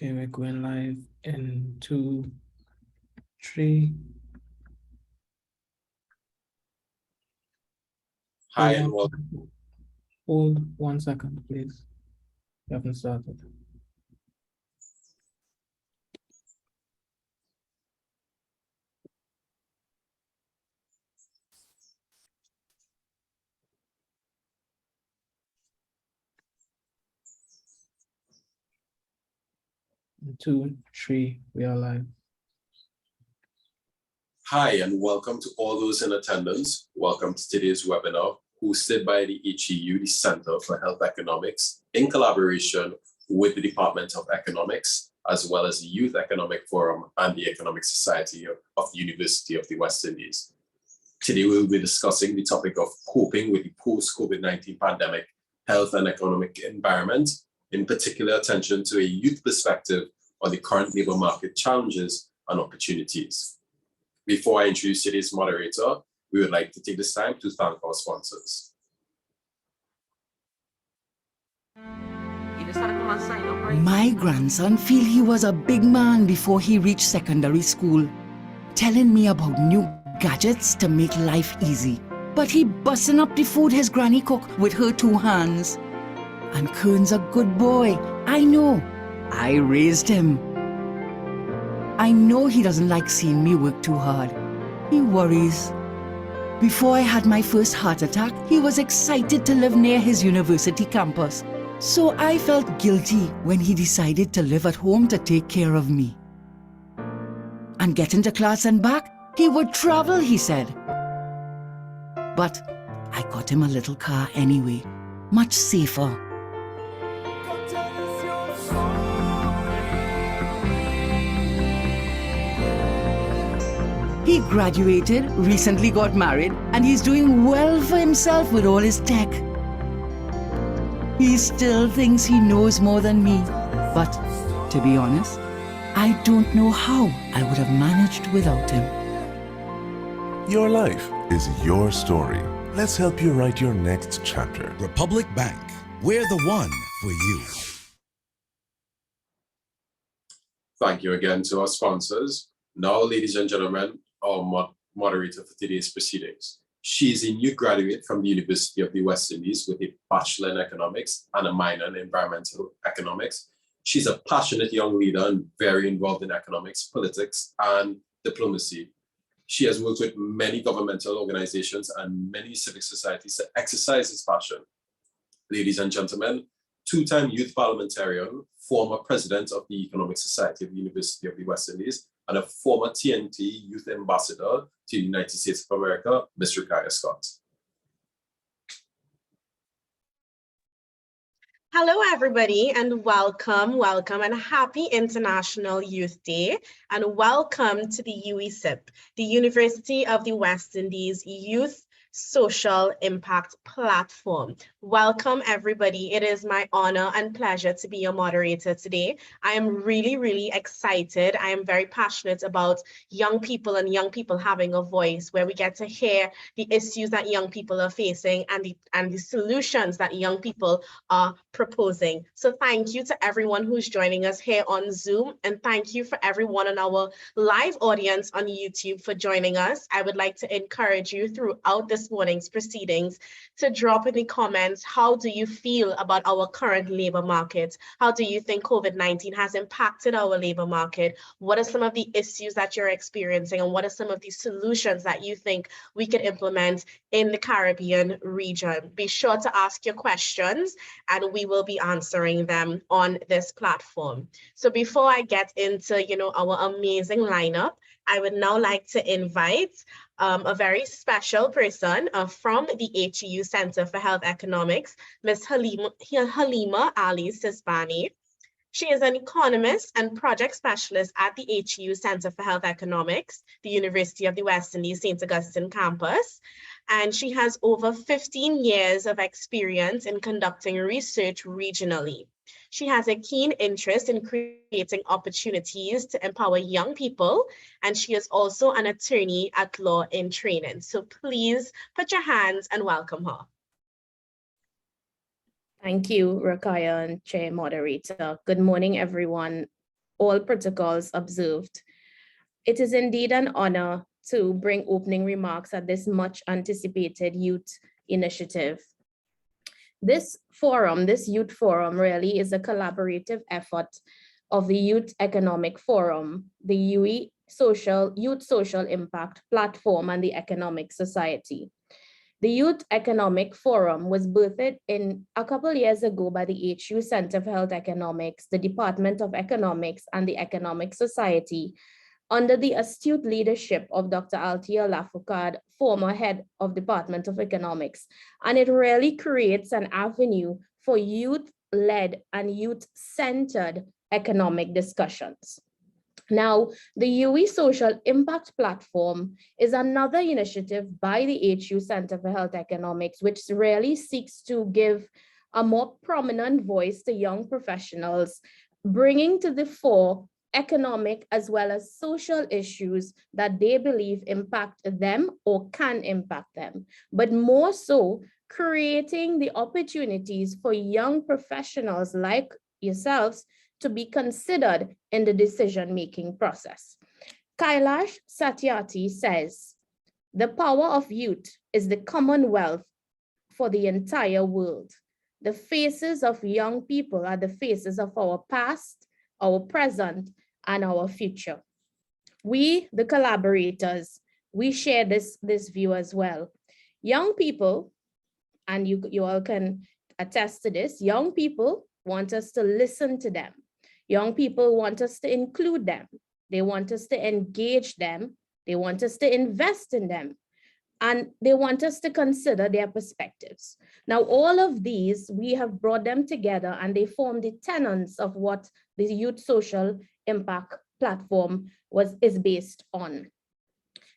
Okay, we're going live in 2, 3. Hi, and welcome. Hold 1 second, please. We haven't started. In 2, 3, we are live. Hi, and welcome to all those in attendance. Welcome to today's webinar, hosted by the HEU, the Center for Health Economics, in collaboration with the Department of Economics, as well as the Youth Economic Forum and the Economic Society of the University of the West Indies. Today, we'll be discussing the topic of coping with the post-COVID-19 pandemic health and economic environment, in particular attention to a youth perspective on the current labor market challenges and opportunities. Before I introduce today's moderator, we would like to take this time to thank our sponsors. My grandson feel he was a big man before he reached secondary school, telling me about new gadgets to make life easy. But he busting up the food his granny cook with her 2 hands. And Kern's a good boy, I know. I raised him. I know he doesn't like seeing me work too hard. He worries. Before I had my first heart attack, he was excited to live near his university campus. So I felt guilty when he decided to live at home to take care of me. And getting to class and back, he would travel, he said. But I got him a little car anyway, much safer. He graduated, recently got married, and he's doing well for himself with all his tech. He still thinks he knows more than me, but to be honest, I don't know how I would have managed without him. Your life is your story. Let's help you write your next chapter. Republic Bank, we're the one for you. Thank you again to our sponsors. Now, ladies and gentlemen, our moderator for today's proceedings. She is a new graduate from the University of the West Indies with a Bachelor in Economics and a minor in Environmental Economics. She's a passionate young leader and very involved in economics, politics, and diplomacy. She has worked with many governmental organizations and many civic societies to exercise this passion. Ladies and gentlemen, 2-time youth parliamentarian, former president of the Economic Society of the University of the West Indies, and a former TNT youth ambassador to the United States of America, Ms. Ruquyyhah Scott. Hello, everybody, and welcome, and happy International Youth Day, and welcome to the UWI-HEU, the University of the West Indies Youth Social Impact Platform. Welcome, everybody. It is my honor and pleasure to be your moderator today. I am really excited. I am very passionate about young people and young people having a voice, where we get to hear the issues that young people are facing and the solutions that young people are proposing. So thank you to everyone who's joining us here on Zoom, and thank you for everyone in our live audience on YouTube for joining us. I would like to encourage you throughout this morning's proceedings to drop in the comments, how do you feel about our current labor market? How do you think COVID-19 has impacted our labor market? What are some of the issues that you're experiencing, and what are some of the solutions that you think we could implement in the Caribbean region? Be sure to ask your questions, and we will be answering them on this platform. So before I get into, our amazing lineup, I would now like to invite a very special person from the HEU Center for Health Economics, Ms. Halima Ali Sisbani. She is an economist and project specialist at the HEU Center for Health Economics, the University of the West Indies St. Augustine campus. And she has over 15 years of experience in conducting research regionally. She has a keen interest in creating opportunities to empower young people, and she is also an attorney at law in training. So please put your hands and welcome her. Thank you, Ruquyyhah and Chair Moderator. Good morning, everyone. all protocols observed. It is indeed an honor to bring opening remarks at this much anticipated youth initiative. This forum, this youth forum, really is a collaborative effort of the Youth Economic Forum, the Youth Social Impact Platform, and the Economic Society. The Youth Economic Forum was birthed in a couple years ago by the HEU Center for Health Economics, the Department of Economics, and the Economic Society, under the astute leadership of Dr. Racheal Lafourcade, former head of Department of Economics. And it really creates an avenue for youth-led and youth-centered economic discussions. Now, the UWI Social Impact Platform is another initiative by the HEU Center for Health Economics, which really seeks to give a more prominent voice to young professionals, bringing to the fore economic as well as social issues that they believe impact them or can impact them, but more so creating the opportunities for young professionals like yourselves to be considered in the decision-making process. Kailash Satyarthi says, the power of youth is the commonwealth for the entire world. The faces of young people are the faces of our past, our present, and our future. We, the collaborators, we share this view as well. Young people, and you all can attest to this, young people want us to listen to them. Young people want us to include them. They want us to engage them. They want us to invest in them. And they want us to consider their perspectives. Now, all of these, we have brought them together and they form the tenets of what the Youth Social Impact Platform is based on.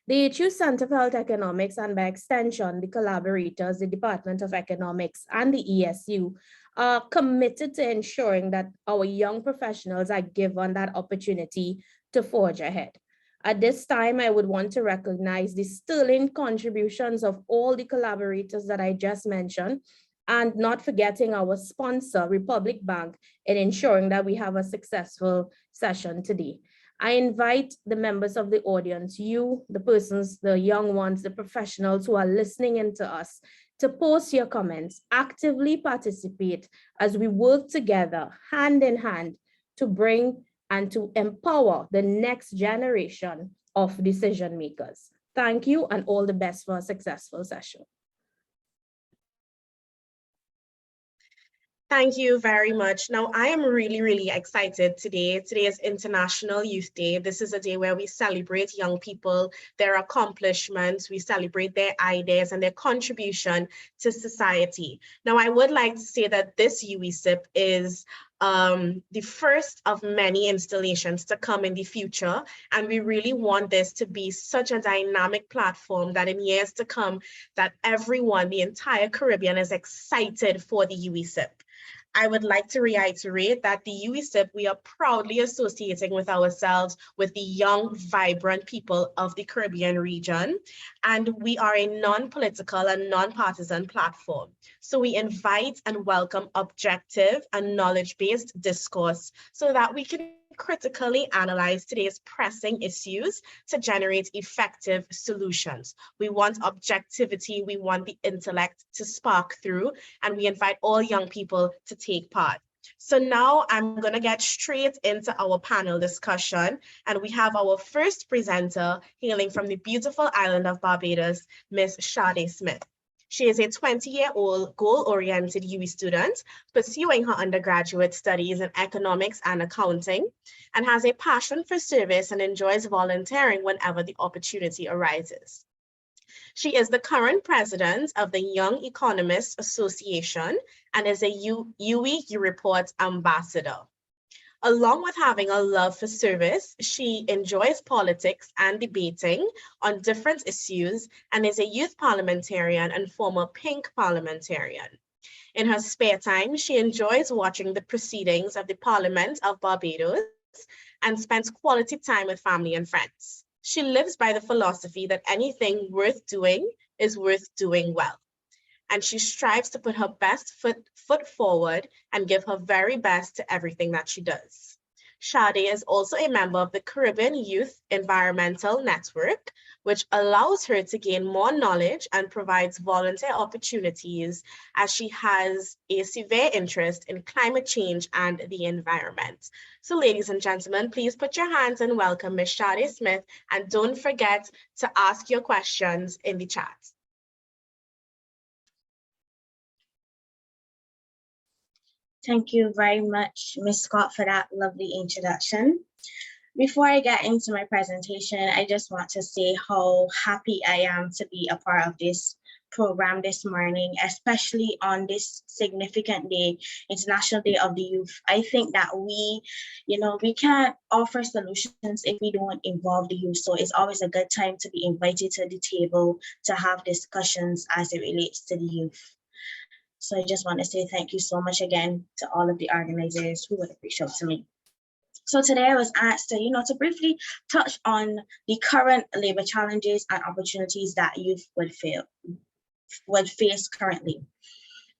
The HEU Center for Health Economics, and by extension, the collaborators, the Department of Economics and the ESU, are committed to ensuring that our young professionals are given that opportunity to forge ahead. At this time, I would want to recognize the sterling contributions of all the collaborators that I just mentioned, and not forgetting our sponsor, Republic Bank, in ensuring that we have a successful session today. I invite the members of the audience, you, the persons, the young ones, the professionals who are listening in to us, to post your comments, actively participate as we work together, hand in hand, to bring and to empower the next generation of decision makers. Thank you and all the best for a successful session. Thank you very much. Now, I am really, really excited today. Today is International Youth Day. This is a day where we celebrate young people, their accomplishments, we celebrate their ideas and their contribution to society. Now, I would like to say that this UWI-SIP is the first of many installations to come in the future. And we really want this to be such a dynamic platform that in years to come, that everyone, the entire Caribbean, is excited for the UWI-SIP. I would like to reiterate that the UWI-SIP, we are proudly associating with ourselves with the young, vibrant people of the Caribbean region. And we are a non-political and non-partisan platform. So we invite and welcome objective and knowledge-based discourse so that we can critically analyze today's pressing issues to generate effective solutions. We want objectivity, we want the intellect to spark through, and we invite all young people to take part. So now I'm going to get straight into our panel discussion, and we have our first presenter hailing from the beautiful island of Barbados, Ms. Chade Smith. She is a 20-year-old goal-oriented UWI student pursuing her undergraduate studies in economics and accounting, and has a passion for service and enjoys volunteering whenever the opportunity arises. She is the current president of the Young Economists Association and is a UWI Report ambassador. Along with having a love for service, she enjoys politics and debating on different issues and is a youth parliamentarian and former Pink parliamentarian. In her spare time, she enjoys watching the proceedings of the Parliament of Barbados and spends quality time with family and friends. She lives by the philosophy that anything worth doing is worth doing well. And she strives to put her best foot forward and give her very best to everything that she does. Chade is also a member of the Caribbean Youth Environmental Network, which allows her to gain more knowledge and provides volunteer opportunities as she has a severe interest in climate change and the environment. So ladies and gentlemen, please put your hands and welcome Ms. Chade Smith, and don't forget to ask your questions in the chat. Thank you very much, Ms. Scott, for that lovely introduction. Before I get into my presentation, I just want to say how happy I am to be a part of this program this morning, especially on this significant day, International Day of the Youth. I think that we can't offer solutions if we don't involve the youth. So it's always a good time to be invited to the table to have discussions as it relates to the youth. So I just want to say thank you so much again to all of the organizers who would reach out to me. So today I was asked to briefly touch on the current labor challenges and opportunities that youth would face currently.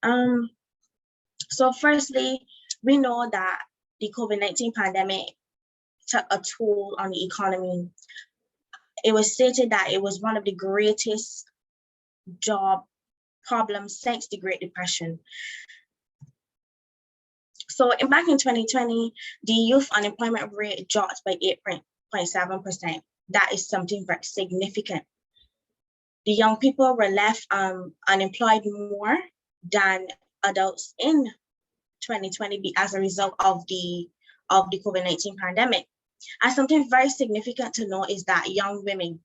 So firstly, we know that the COVID-19 pandemic took a toll on the economy. It was stated that it was one of the greatest job problems since the Great Depression. So back in 2020, the youth unemployment rate dropped by 8.7%. That is something very significant. The young people were left unemployed more than adults in 2020 as a result of the COVID-19 pandemic. And something very significant to know is that young women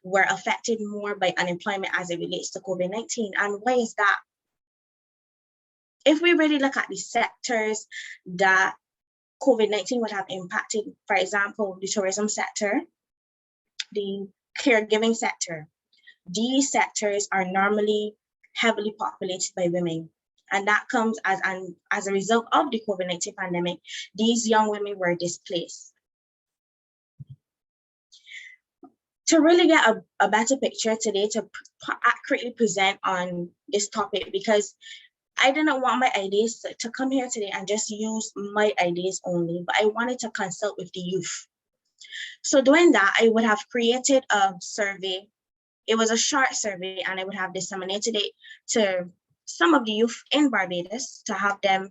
were affected more by unemployment as it relates to COVID-19. And why is that? If we really look at the sectors that COVID-19 would have impacted, for example, the tourism sector, the caregiving sector, these sectors are normally heavily populated by women. And that comes as a result of the COVID-19 pandemic. These young women were displaced. To really get a better picture today, to accurately present on this topic, because I didn't want my ideas to come here today and just use my ideas only, but I wanted to consult with the youth. So doing that, I would have created a survey. It was a short survey, and I would have disseminated it to some of the youth in Barbados to have them,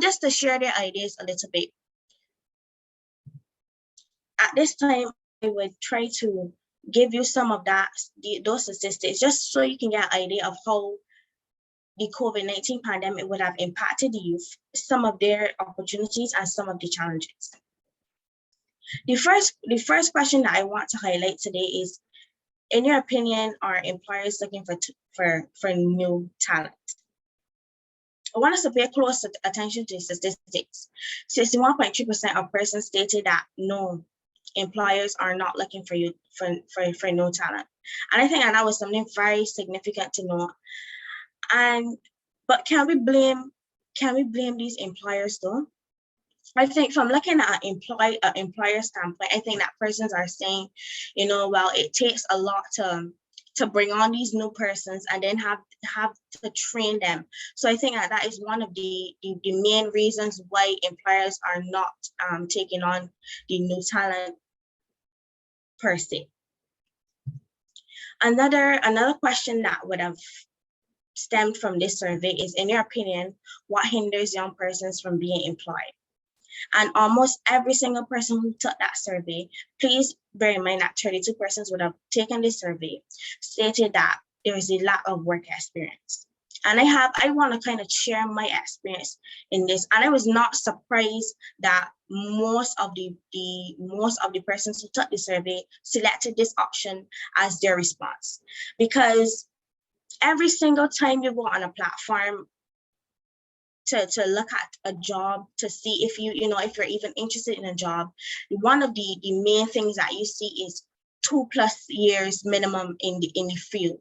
just to share their ideas a little bit. At this time, I would try to give you some of those statistics, just so you can get an idea of how the COVID-19 pandemic would have impacted the youth, some of their opportunities and some of the challenges. The first question that I want to highlight today is, in your opinion, are employers looking for new talent? I want us to pay close attention to statistics. 61.3% of persons stated that no, employers are not looking for new talent. And I think that was something very significant to know. But can we blame these employers though? I think from looking at an employer standpoint, I think that persons are saying, well, it takes a lot to bring on these new persons and then have to train them. So I think that is one of the main reasons why employers are not taking on the new talent per se. Another question that would have stemmed from this survey is, in your opinion, what hinders young persons from being employed? And almost every single person who took that survey, please bear in mind that 32 persons would have taken this survey, stated that there is a lack of work experience. And I want to kind of share my experience in this. And I was not surprised that most of the persons who took the survey selected this option as their response. Because every single time you go on a platform to look at a job, to see if if you're even interested in a job, one of the main things that you see is 2+ years minimum in the field.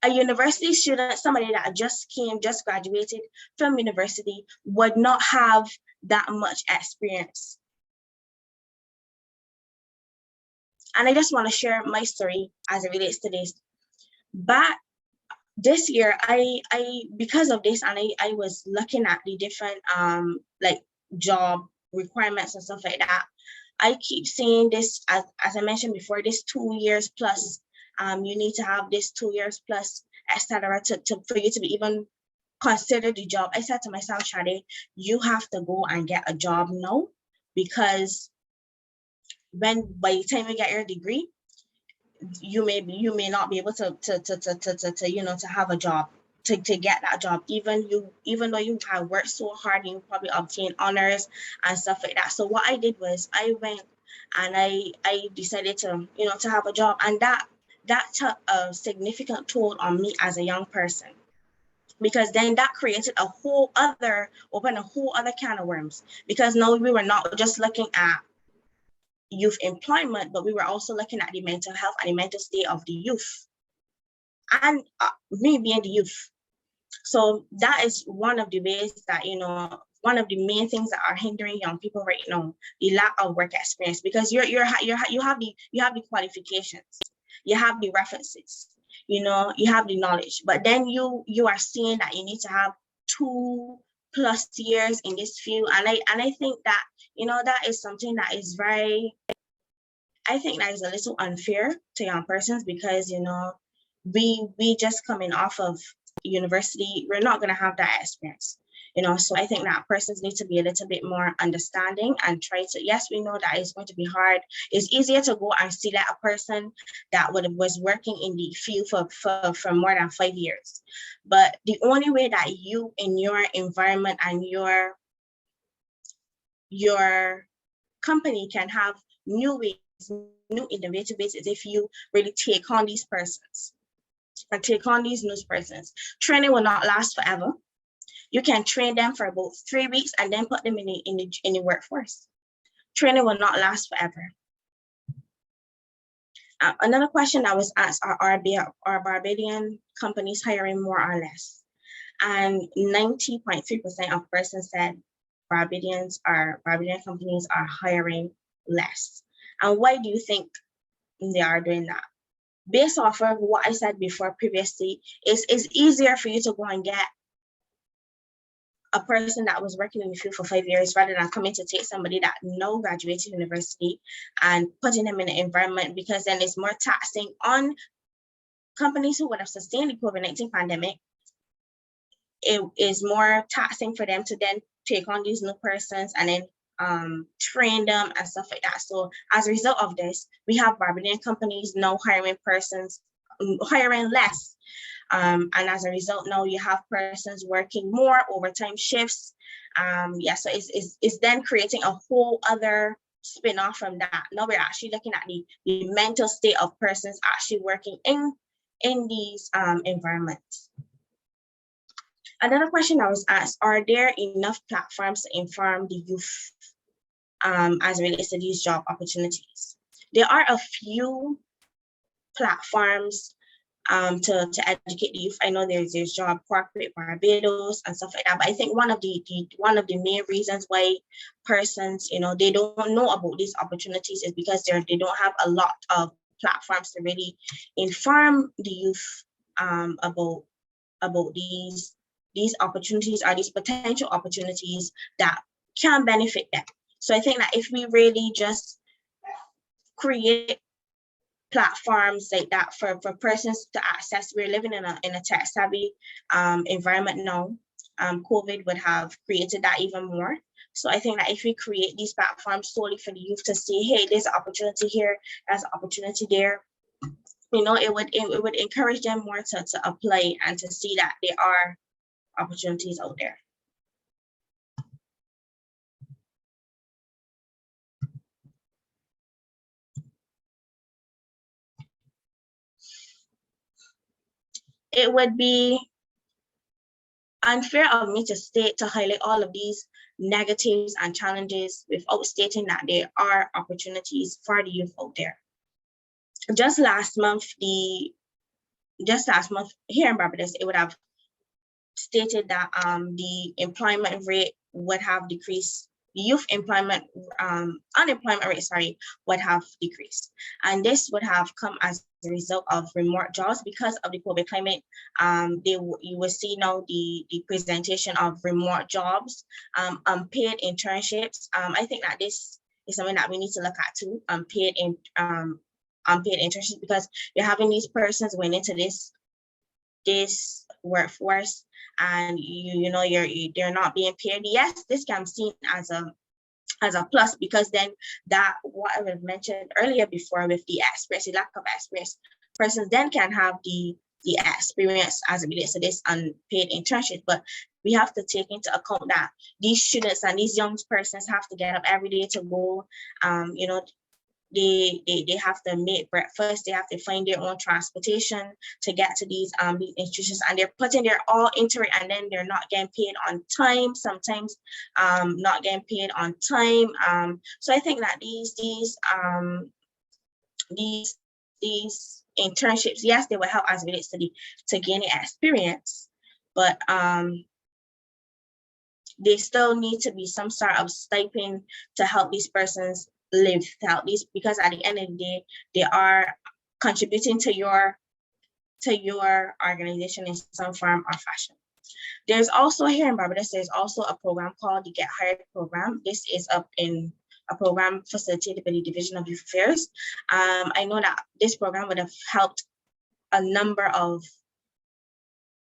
A university student, somebody that just graduated from university, would not have that much experience. And I just want to share my story as it relates to this. But this year, I because of this, and I was looking at the different job requirements and stuff like that. I keep seeing this, as I mentioned before, this 2 years plus. You need to have this 2 years plus, etc., for you to be even consider the job. I said to myself, Chade, you have to go and get a job now, because by the time you get your degree, you may not be able to have a job, to get that job, even though you have worked so hard and you probably obtained honors and stuff like that. So what I did was I went and I decided to have a job, and that took a significant toll on me as a young person, because then that created opened a whole other can of worms, because now we were not just looking at youth employment, but we were also looking at the mental health and the mental state of the youth, and me being the youth. So that is one of the ways that, one of the main things that are hindering young people right now, the lack of work experience, because you have the qualifications, you have the references, you have the knowledge, but then you are seeing that you need to have 2+ years in this field, and I think that that is something that is very, I think that is a little unfair to young persons, because we just coming off of university, we're not going to have that experience, so I think that persons need to be a little bit more understanding and try to, yes, we know that it's going to be hard. It's easier to go and see that a person that was working in the field for more than 5 years, but the only way that you in your environment and your company can have new ways, new innovative ways, is if you really take on these persons and take on these new persons. Training will not last forever. You can train them for about 3 weeks and then put them in the workforce. Training will not last forever. Another question that was asked, are Barbadian companies hiring more or less? And 90.3% of persons said Barbadian companies are hiring less. And why do you think they are doing that? Based off of what I said before previously, it's easier for you to go and get a person that was working in the field for 5 years rather than coming to take somebody that now graduated university and putting them in an environment, because then it's more taxing on companies who would have sustained the COVID-19 pandemic. It is more taxing for them to then take on these new persons and then train them and stuff like that. So as a result of this, we have Barbadian companies now hiring less. And as a result, now you have persons working more overtime shifts. So it's then creating a whole other spin-off from that. Now we're actually looking at the mental state of persons actually working in these environments. Another question I was asked, are there enough platforms to inform the youth as it relates to these job opportunities? There are a few platforms to educate the youth. I know there's Job Corporate Barbados and stuff like that, but I think one of the main reasons why persons, they don't know about these opportunities is because they don't have a lot of platforms to really inform the youth about these opportunities, or these potential opportunities that can benefit them. So I think that if we really just create platforms like that for persons to access, we're living in a tech savvy environment now. COVID would have created that even more. So I think that if we create these platforms solely for the youth to see, hey, there's an opportunity here, there's an opportunity there, it would encourage them more to apply and to see that there are opportunities out there. It would be unfair of me to highlight all of these negatives and challenges without stating that there are opportunities for the youth out there. Just last month here in Barbados, it would have stated that the employment rate would have decreased youth unemployment rate, sorry, would have decreased. And this would have come as a result of remote jobs because of the COVID climate. You will see now the presentation of remote jobs, unpaid internships. I think that this is something that we need to look at too, unpaid internships, because you're having these persons went into this workforce and they're not being paid. Yes, this can be seen as a plus, because then that what I mentioned earlier before with the lack of experience, persons then can have the experience as it relates to this unpaid internship. But we have to take into account that these students and these young persons have to get up every day to go, they have to make breakfast, they have to find their own transportation to get to these institutions, and they're putting their all into it, and then they're not getting paid on time, sometimes not getting paid on time. So I think that these internships, yes, they will help as it relates to gaining experience, but they still need to be some sort of stipend to help these persons live, to help these, because at the end of the day, they are contributing to your organization in some form or fashion. There's also here in Barbados, there's also a program called the Get Hired program. This is up in a program facilitated by the Division of Youth Affairs. I know that this program would have helped a number of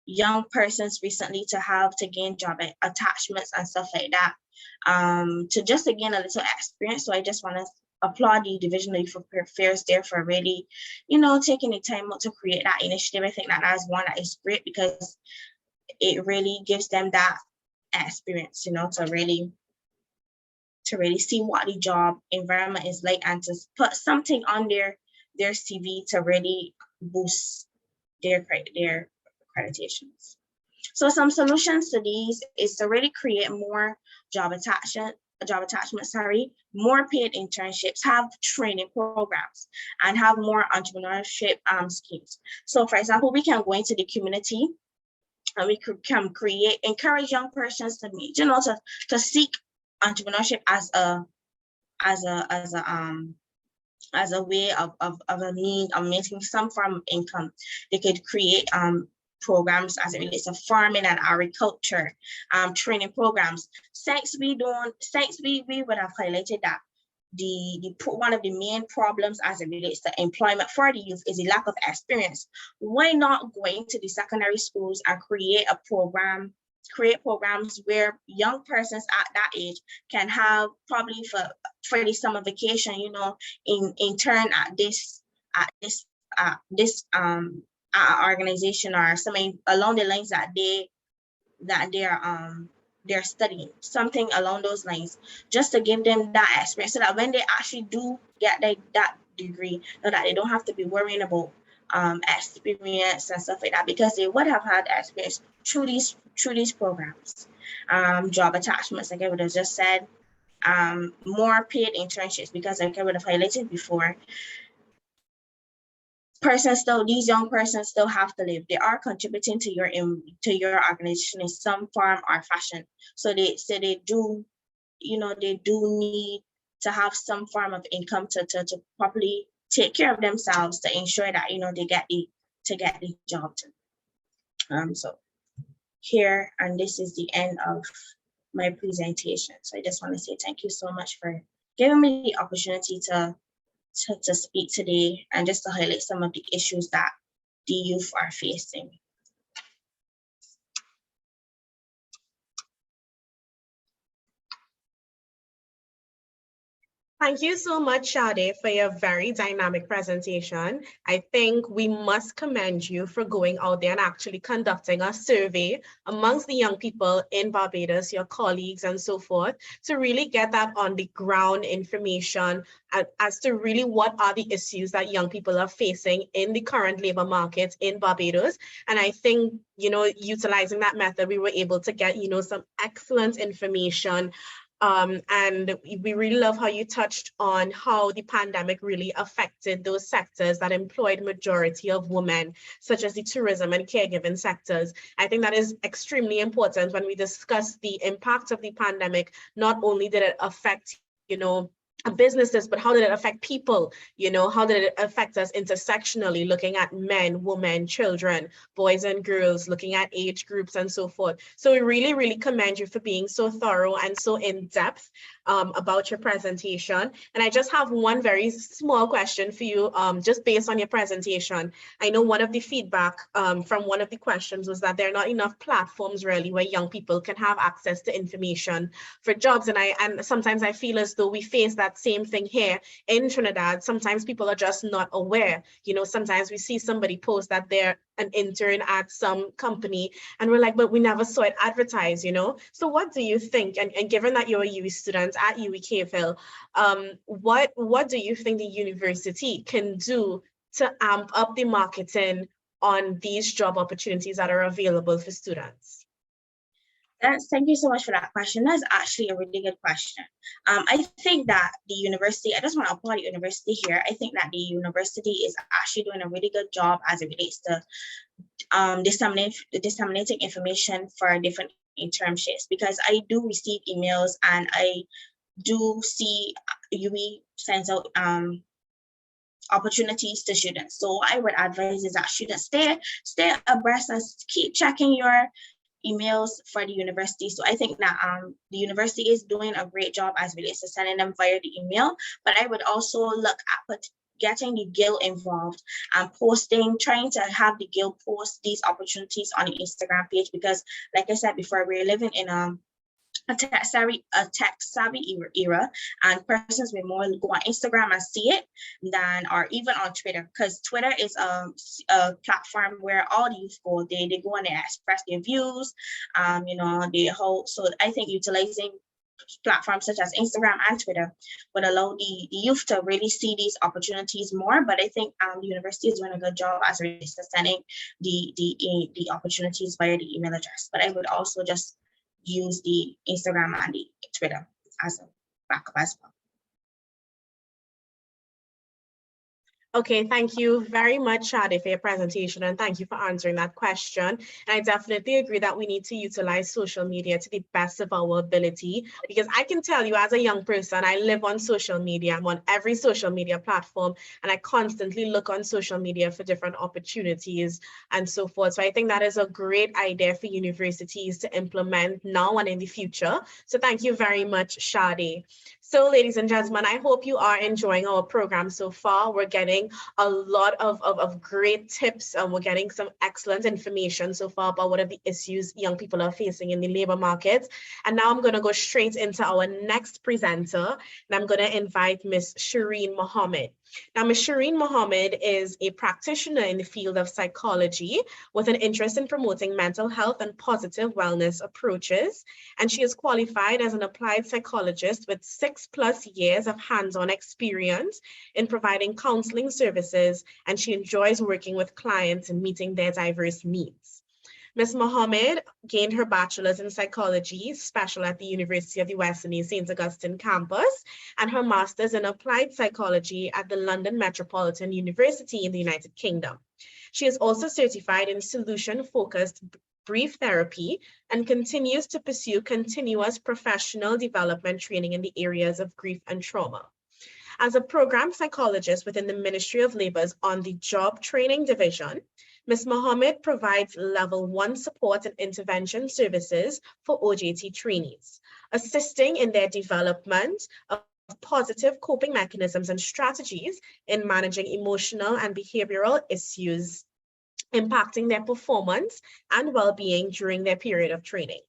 young persons recently to gain job attachments and stuff like that, to gain a little experience. So I just want to applaud the Division of Youth Affairs there for really, taking the time out to create that initiative. I think that is one that is great, because it really gives them that experience, to really see what the job environment is like, and to put something on their CV to really boost their accreditations. So some solutions to these is to really create more job attachment, more paid internships, have training programs, and have more entrepreneurship schemes. So for example, we can go into the community and we can encourage young persons to meet, to seek entrepreneurship as a way of a means of making some form of income. They could create programs as it relates to farming and agriculture, training programs. Since we would have highlighted that one of the main problems as it relates to employment for the youth is the lack of experience. Why not go into the secondary schools and create programs where young persons at that age can have, probably for the summer vacation, intern at this organization or something along the lines that they're studying, something along those lines, just to give them that experience, so that when they actually do get that degree, so that they don't have to be worrying about experience and stuff like that, because they would have had experience through these programs. Job attachments, like I would have just said, more paid internships, because like I would have highlighted before, these young persons still have to live. They are contributing to your organization in some form or fashion. So they do need to have some form of income to properly take care of themselves, to ensure that they get the job done. So here, and this is the end of my presentation. So I just want to say thank you so much for giving me the opportunity to speak today, and just to highlight some of the issues that the youth are facing. Thank you so much, Chade, for your very dynamic presentation. I think we must commend you for going out there and actually conducting a survey amongst the young people in Barbados, your colleagues and so forth, to really get that on the ground information as to really what are the issues that young people are facing in the current labor market in Barbados. And I think, utilizing that method, we were able to get, some excellent information And we really love how you touched on how the pandemic really affected those sectors that employed majority of women, such as the tourism and caregiving sectors. I think that is extremely important when we discuss the impact of the pandemic. Not only did it affect, businesses, but how did it affect people? How did it affect us intersectionally, looking at men, women, children, boys and girls, looking at age groups and so forth. So we really, really commend you for being so thorough and so in depth about your presentation. And I just have one very small question for you, just based on your presentation. I know one of the feedback from one of the questions was that there are not enough platforms really where young people can have access to information for jobs. And sometimes I feel as though we face that same thing here in Trinidad. Sometimes people are just not aware. Sometimes we see somebody post that they're an intern at some company and we're like, but we never saw it advertised, So what do you think? And given that you're a UWI student at UWI-HEU, what do you think the university can do to amp up the marketing on these job opportunities that are available for students? Thank you so much for that question. That's actually a really good question. I think that the university, I just want to applaud the university here. I think that the university is actually doing a really good job as it relates to disseminating information for different internships, because I do receive emails and I do see UWI sends out opportunities to students. So I would advise is that students stay abreast and keep checking your emails for the university. So I think that the university is doing a great job as relates to sending them via the email, but I would also look at getting the guild involved and trying to have the guild post these opportunities on the Instagram page, because like I said before, we're living in a tech-savvy era, and persons may more go on Instagram and see it or even on Twitter, because Twitter is a platform where all the youth go. They go and they express their views, so I think utilizing platforms such as Instagram and Twitter would allow the youth to really see these opportunities more. But I think the university is doing a good job as relates to sending the opportunities via the email address. But I would also just use the Instagram and the Twitter as a backup as well. Okay, thank you very much, Chade, for your presentation, and thank you for answering that question. And I definitely agree that we need to utilize social media to the best of our ability, because I can tell you as a young person, I live on social media. I'm on every social media platform, and I constantly look on social media for different opportunities and so forth. So I think that is a great idea for universities to implement now and in the future. So thank you very much, Chade. So ladies and gentlemen, I hope you are enjoying our program so far. We're getting a lot of great tips, and we're getting some excellent information so far about what are the issues young people are facing in the labor market. And now I'm going to go straight into our next presenter, and I'm going to invite Ms. Cherene Mohammed. Now, Ms. Cherene Mohammed is a practitioner in the field of psychology with an interest in promoting mental health and positive wellness approaches. And she is qualified as an applied psychologist with 6+ years of hands-on experience in providing counseling services, and she enjoys working with clients and meeting their diverse needs. Ms. Mohammed gained her bachelor's in psychology, special at the University of the West Indies St. Augustine campus, and her master's in applied psychology at the London Metropolitan University in the United Kingdom. She is also certified in solution-focused brief therapy and continues to pursue continuous professional development training in the areas of grief and trauma. As a program psychologist within the Ministry of Labor's On the Job Training Division, Ms. Mohammed provides level 1 support and intervention services for Ojt trainees, assisting in their development of positive coping mechanisms and strategies in managing emotional and behavioral issues impacting their performance and well-being during their period of training.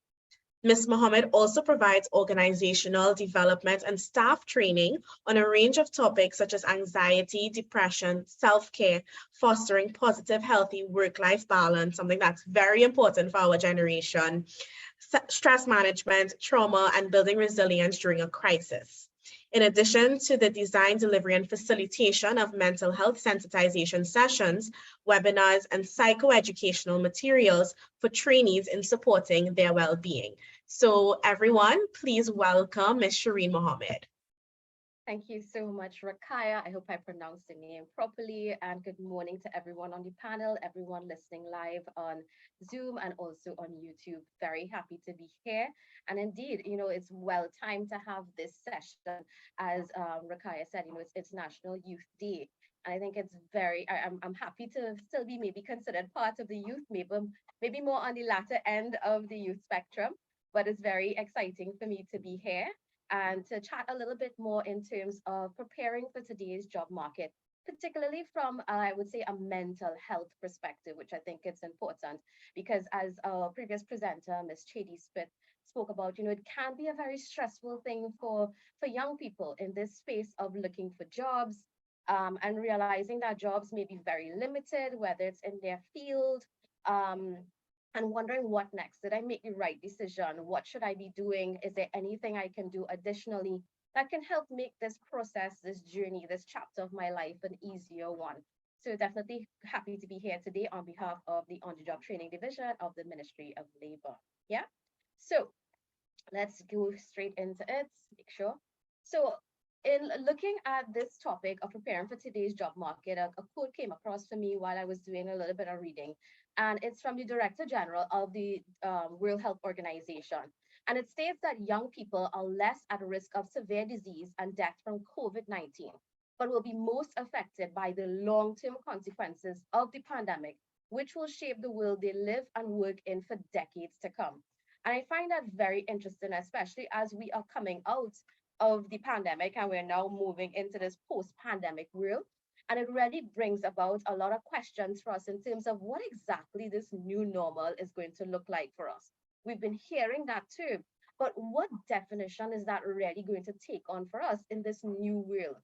Ms. Mohammed also provides organizational development and staff training on a range of topics such as anxiety, depression, self-care, fostering positive, healthy work-life balance, something that's very important for our generation, stress management, trauma, and building resilience during a crisis. In addition to the design, delivery, and facilitation of mental health sensitization sessions, webinars, and psychoeducational materials for trainees in supporting their well-being. So everyone, please welcome Ms. Cherene Mohammed. Thank you so much, Ruquyyhah. I hope I pronounced the name properly. And good morning to everyone on the panel, everyone listening live on Zoom and also on YouTube. Very happy to be here. And indeed, it's well time to have this session. As Ruquyyhah said, it's National Youth Day. And I think it's I'm happy to still be maybe considered part of the youth, maybe more on the latter end of the youth spectrum. But it's very exciting for me to be here and to chat a little bit more in terms of preparing for today's job market, particularly from, I would say, a mental health perspective, which I think it's important because as our previous presenter, Ms. Chade spoke about, it can be a very stressful thing for young people in this space of looking for jobs and realizing that jobs may be very limited, whether it's in their field, and wondering what next. Did I make the right decision? What should I be doing? Is there anything I can do additionally that can help make this process, this journey, this chapter of my life an easier one? So definitely happy to be here today on behalf of the On-the-Job Training Division of the Ministry of Labor. Yeah, so let's go straight into it, make sure. So in looking at this topic of preparing for today's job market, a quote came across for me while I was doing a little bit of reading, and it's from the Director General of the World Health Organization. And it states that young people are less at risk of severe disease and death from COVID-19, but will be most affected by the long-term consequences of the pandemic, which will shape the world they live and work in for decades to come. And I find that very interesting, especially as we are coming out of the pandemic and we're now moving into this post-pandemic world. And it really brings about a lot of questions for us in terms of what exactly this new normal is going to look like for us. We've been hearing that too, but what definition is that really going to take on for us in this new world?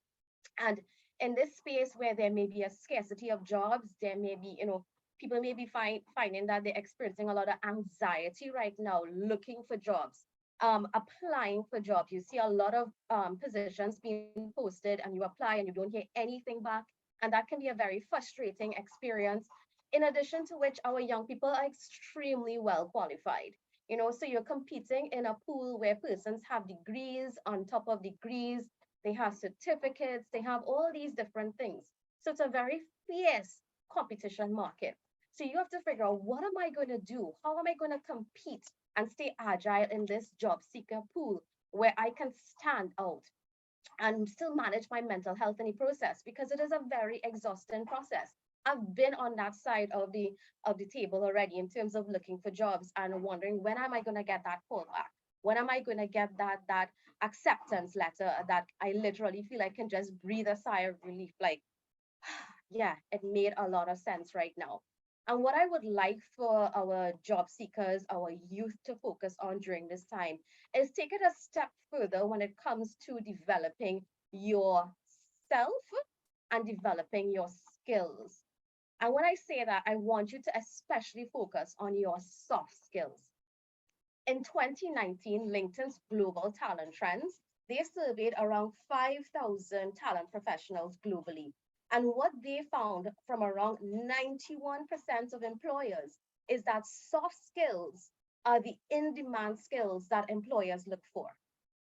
And in this space where there may be a scarcity of jobs, there may be, people may be finding that they're experiencing a lot of anxiety right now, looking for jobs. Applying for jobs. You see a lot of positions being posted and you apply and you don't hear anything back. And that can be a very frustrating experience. In addition to which, our young people are extremely well qualified. So you're competing in a pool where persons have degrees on top of degrees, they have certificates, they have all these different things. So it's a very fierce competition market. So you have to figure out, what am I going to do? How am I going to compete and stay agile in this job seeker pool where I can stand out and still manage my mental health in the process, because it is a very exhausting process. I've been on that side of the table already in terms of looking for jobs and wondering, when am I going to get that call back? When am I going to get that acceptance letter that I literally feel I can just breathe a sigh of relief, like, yeah, it made a lot of sense right now. And what I would like for our job seekers, our youth to focus on during this time is take it a step further when it comes to developing yourself and developing your skills. And when I say that, I want you to especially focus on your soft skills. In 2019, LinkedIn's Global Talent Trends, they surveyed around 5,000 talent professionals globally. And what they found from around 91% of employers is that soft skills are the in-demand skills that employers look for.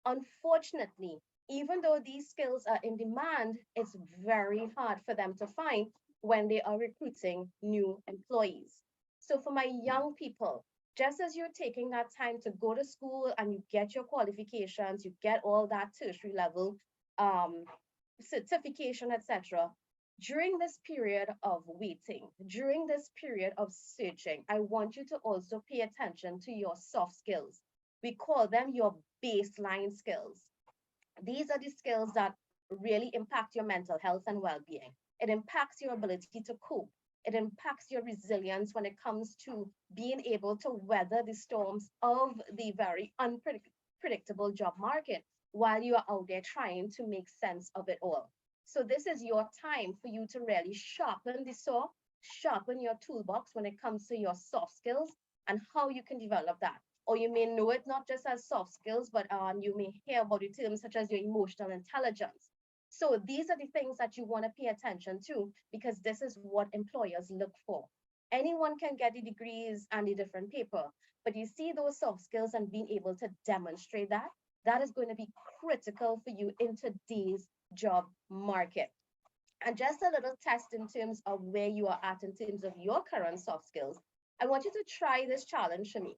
Unfortunately, even though these skills are in demand, it's very hard for them to find when they are recruiting new employees. So for my young people, just as you're taking that time to go to school and you get your qualifications, you get all that tertiary level certification, etc., during this period of waiting, during this period of searching, I want you to also pay attention to your soft skills. We call them your baseline skills. These are the skills that really impact your mental health and well-being. It impacts your ability to cope. It impacts your resilience when it comes to being able to weather the storms of the very unpredictable job market while you are out there trying to make sense of it all. So this is your time for you to really sharpen the saw, sharpen your toolbox when it comes to your soft skills and how you can develop that. Or you may know it not just as soft skills, but you may hear about the terms such as your emotional intelligence. So these are the things that you want to pay attention to, because this is what employers look for. Anyone can get the degrees and the different paper, But you see those soft skills and being able to demonstrate that, that is going to be critical for you in today's job market. And just a little test in terms of where you are at in terms of your current soft skills. I want you to try this challenge for me.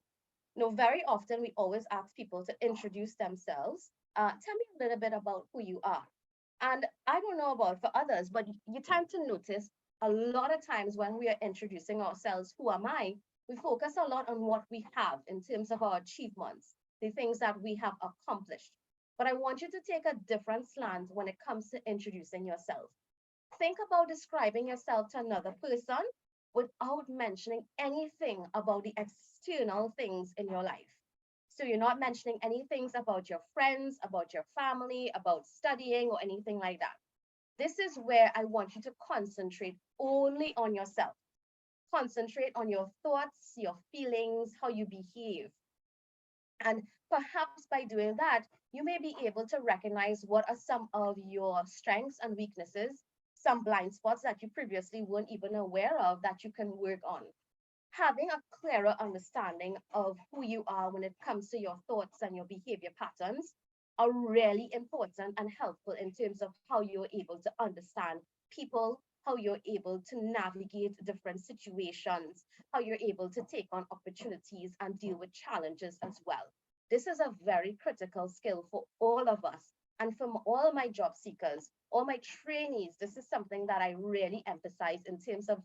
Very often we always ask people to introduce themselves. Tell me a little bit about who you are. And I don't know about for others, but you tend to notice a lot of times when we are introducing ourselves, who am I? We focus a lot on what we have in terms of our achievements, the things that we have accomplished. But I want you to take a different slant when it comes to introducing yourself. Think about describing yourself to another person without mentioning anything about the external things in your life. So you're not mentioning any things about your friends, about your family, about studying or anything like that. This is where I want you to concentrate only on yourself. Concentrate on your thoughts, your feelings, how you behave. And perhaps by doing that, you may be able to recognize what are some of your strengths and weaknesses, some blind spots that you previously weren't even aware of that you can work on. Having a clearer understanding of who you are when it comes to your thoughts and your behavior patterns are really important and helpful in terms of how you're able to understand people, how you're able to navigate different situations, how you're able to take on opportunities and deal with challenges as well. This is a very critical skill for all of us. And from all my job seekers, all my trainees, this is something that I really emphasize in terms of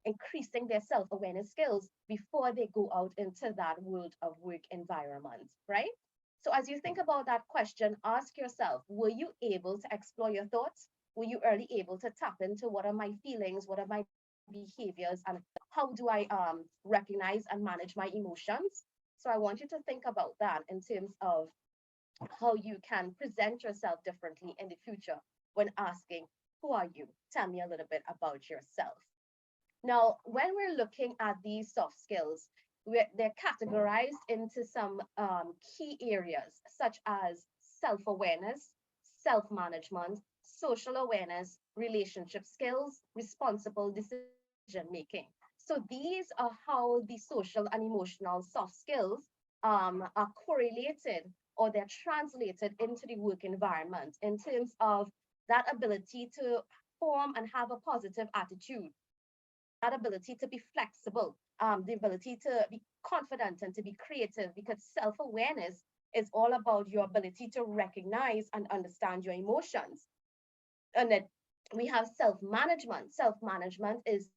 increasing their self-awareness skills before they go out into that world of work environment, right? So as you think about that question, ask yourself, were you able to explore your thoughts? Were you early able to tap into what are my feelings, what are my behaviors, and how do I recognize and manage my emotions? So I want you to think about that in terms of how you can present yourself differently in the future when asking, who are you? Tell me a little bit about yourself. Now, when we're looking at these soft skills, they're categorized into some key areas, such as self-awareness, self-management, social awareness, relationship skills, responsible decision-making. So these are how the social and emotional soft skills are correlated or they're translated into the work environment in terms of that ability to form and have a positive attitude, that ability to be flexible, the ability to be confident and to be creative, because self-awareness is all about your ability to recognize and understand your emotions. And then we have self-management. Self-management is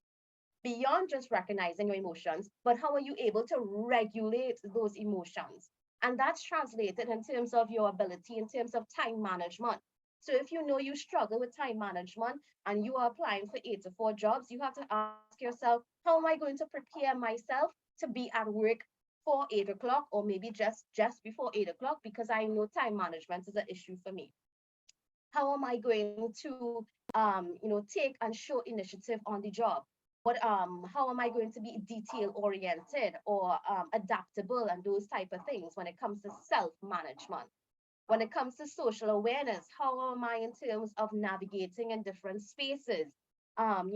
beyond just recognizing your emotions, but how are you able to regulate those emotions? And that's translated in terms of your ability, in terms of time management. So if you know you struggle with time management and you are applying for 8 to 4 jobs, you have to ask yourself, how am I going to prepare myself to be at work for 8 o'clock or maybe just before 8 o'clock, because I know time management is an issue for me. How am I going to take and show initiative on the job? How am I going to be detail oriented or adaptable and those type of things when it comes to self-management? When it comes to social awareness, how am I in terms of navigating in different spaces? And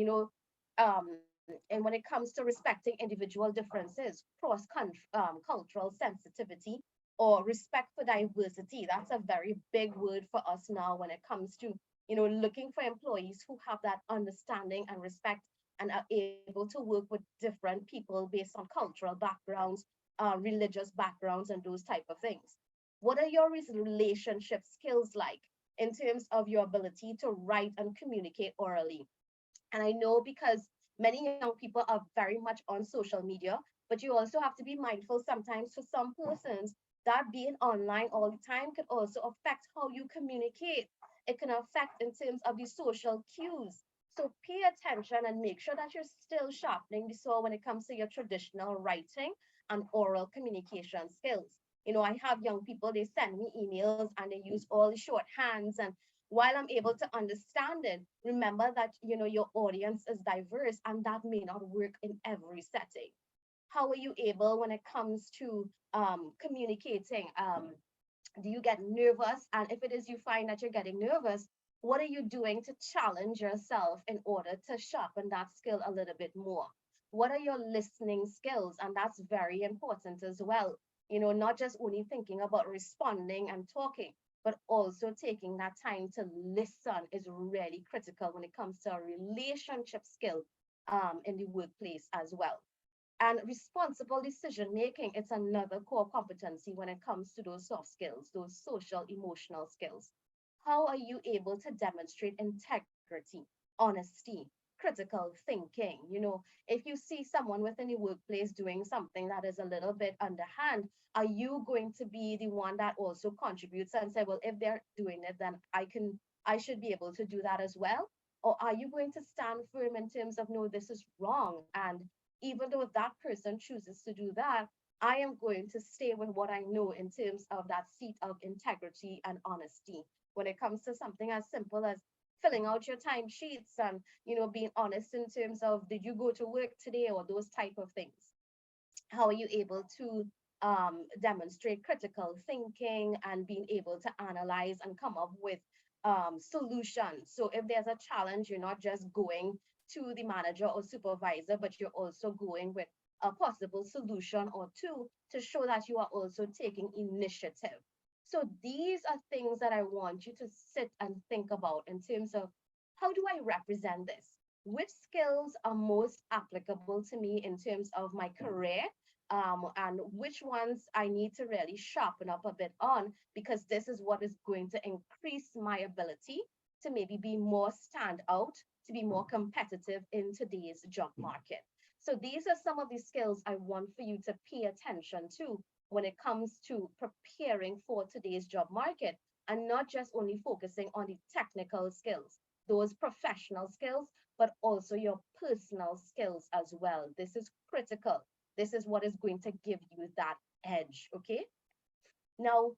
when it comes to respecting individual differences, cultural sensitivity, or respect for diversity. That's a very big word for us now when it comes to, looking for employees who have that understanding and respect and are able to work with different people based on cultural backgrounds, religious backgrounds, and those type of things. What are your relationship skills like in terms of your ability to write and communicate orally? And I know because many young people are very much on social media, but you also have to be mindful sometimes for some persons that being online all the time can also affect how you communicate. It can affect in terms of the social cues. So pay attention and make sure that you're still sharpening the sword when it comes to your traditional writing and oral communication skills. I have young people, they send me emails and they use all the shorthands. And while I'm able to understand it, remember that, your audience is diverse and that may not work in every setting. How are you able when it comes to communicating? Do you get nervous? And if it is you find that you're getting nervous, what are you doing to challenge yourself in order to sharpen that skill a little bit more? What are your listening skills? And that's very important as well. Not just only thinking about responding and talking, but also taking that time to listen is really critical when it comes to a relationship skill in the workplace as well. And responsible decision making, it's another core competency when it comes to those soft skills, those social emotional skills. How are you able to demonstrate integrity, honesty, critical thinking? If you see someone within the workplace doing something that is a little bit underhand, are you going to be the one that also contributes and say, well, if they're doing it, then I should be able to do that as well? Or are you going to stand firm in terms of, no, this is wrong, and even though that person chooses to do that, I am going to stay with what I know in terms of that seat of integrity and honesty. When it comes to something as simple as filling out your timesheets and being honest in terms of, did you go to work today, or those type of things. How are you able to demonstrate critical thinking and being able to analyze and come up with solutions? So if there's a challenge, you're not just going to the manager or supervisor, but you're also going with a possible solution or two to show that you are also taking initiative. So these are things that I want you to sit and think about in terms of, how do I represent this? Which skills are most applicable to me in terms of my career? And which ones I need to really sharpen up a bit on, because this is what is going to increase my ability to maybe be more standout, to be more competitive in today's job market. So these are some of the skills I want for you to pay attention to when it comes to preparing for today's job market, and not just only focusing on the technical skills, those professional skills, but also your personal skills as well. This is critical. This is what is going to give you that edge, okay? Now,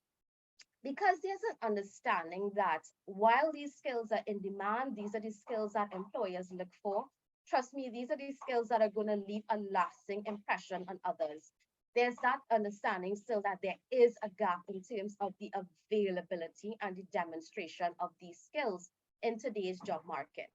because there's an understanding that while these skills are in demand, these are the skills that employers look for. Trust me, these are the skills that are going to leave a lasting impression on others. There's that understanding still that there is a gap in terms of the availability and the demonstration of these skills in today's job market.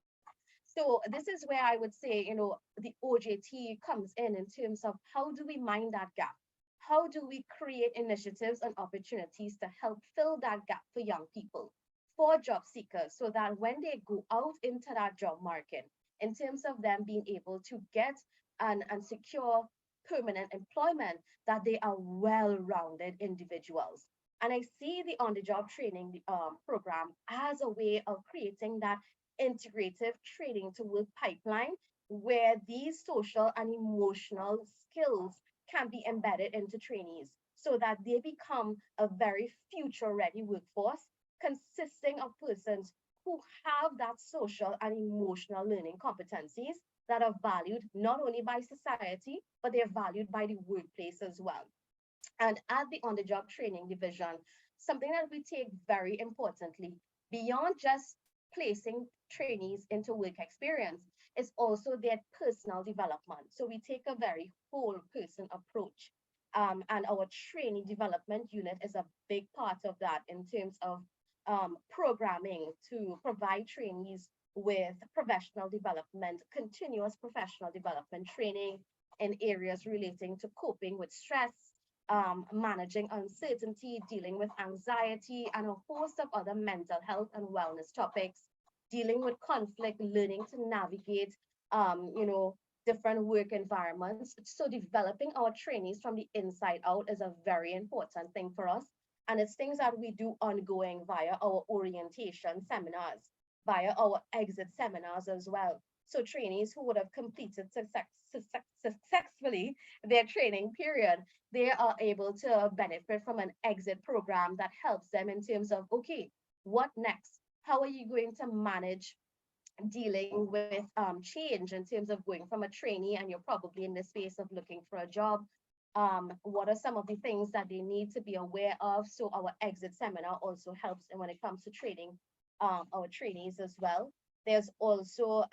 So this is where I would say, the OJT comes in terms of, how do we mind that gap? How do we create initiatives and opportunities to help fill that gap for young people, for job seekers, so that when they go out into that job market, in terms of them being able to get and secure permanent employment, that they are well-rounded individuals. And I see the on-the-job training program as a way of creating that integrative training to work pipeline, where these social and emotional skills can be embedded into trainees, so that they become a very future-ready workforce consisting of persons who have that social and emotional learning competencies that are valued not only by society, but they're valued by the workplace as well. And at the on-the-job training division, something that we take very importantly, beyond just placing trainees into work experience, is also their personal development. So we take a very whole person approach. And our trainee development unit is a big part of that in terms of programming to provide trainees with professional development, continuous professional development training in areas relating to coping with stress, managing uncertainty, dealing with anxiety, and a host of other mental health and wellness topics, dealing with conflict, learning to navigate, different work environments. So developing our trainees from the inside out is a very important thing for us. And it's things that we do ongoing via our orientation seminars, via our exit seminars as well. So trainees who would have completed successfully their training period, they are able to benefit from an exit program that helps them in terms of, okay, what next? How are you going to manage dealing with change in terms of going from a trainee and you're probably in the space of looking for a job? What are some of the things that they need to be aware of? So our exit seminar also helps when it comes to training our trainees as well. There's also,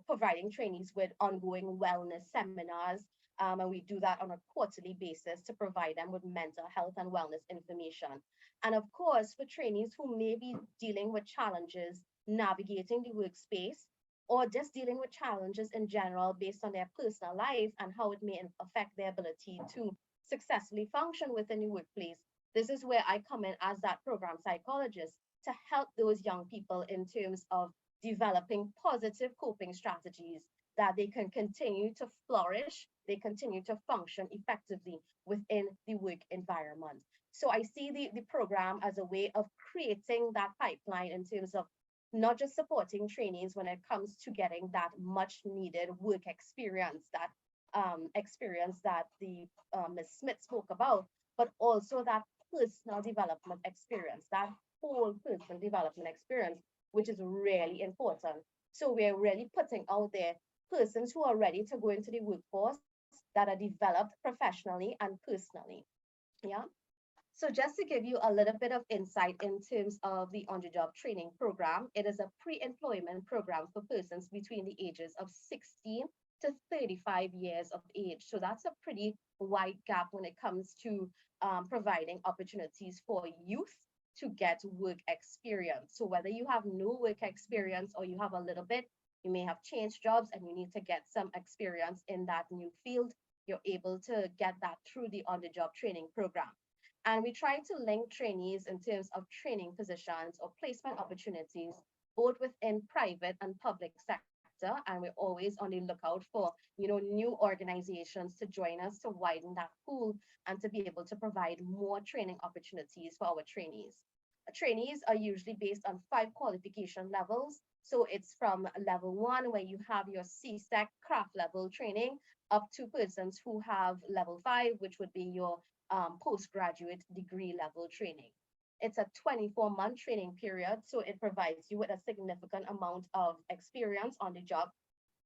providing trainees with ongoing wellness seminars, and we do that on a quarterly basis to provide them with mental health and wellness information. And of course, for trainees who may be dealing with challenges navigating the workspace, or just dealing with challenges in general based on their personal life and how it may affect their ability to successfully function within the workplace. This is where I come in as that program psychologist to help those young people in terms of developing positive coping strategies that they can continue to flourish, they continue to function effectively within the work environment. So I see the program as a way of creating that pipeline in terms of not just supporting trainees when it comes to getting that much needed work experience, that experience that the Ms. Smith spoke about, but also that personal development experience, that whole person development experience, which is really important. So we're really putting out there persons who are ready to go into the workforce that are developed professionally and personally. Yeah. So just to give you a little bit of insight in terms of the on-the-job training program, it is a pre-employment program for persons between the ages of 16 to 35 years of age. So that's a pretty wide gap when it comes to providing opportunities for youth to get work experience. So whether you have no work experience or you have a little bit, you may have changed jobs and you need to get some experience in that new field, you're able to get that through the on-the-job training program. And we try to link trainees in terms of training positions or placement opportunities, both within private and public sector. And we're always on the lookout for, new organizations to join us to widen that pool and to be able to provide more training opportunities for our trainees. Trainees are usually based on 5 qualification levels. So it's from level 1, where you have your CSEC craft level training, up to persons who have level 5, which would be your postgraduate degree level training. It's a 24-month training period, so it provides you with a significant amount of experience on the job,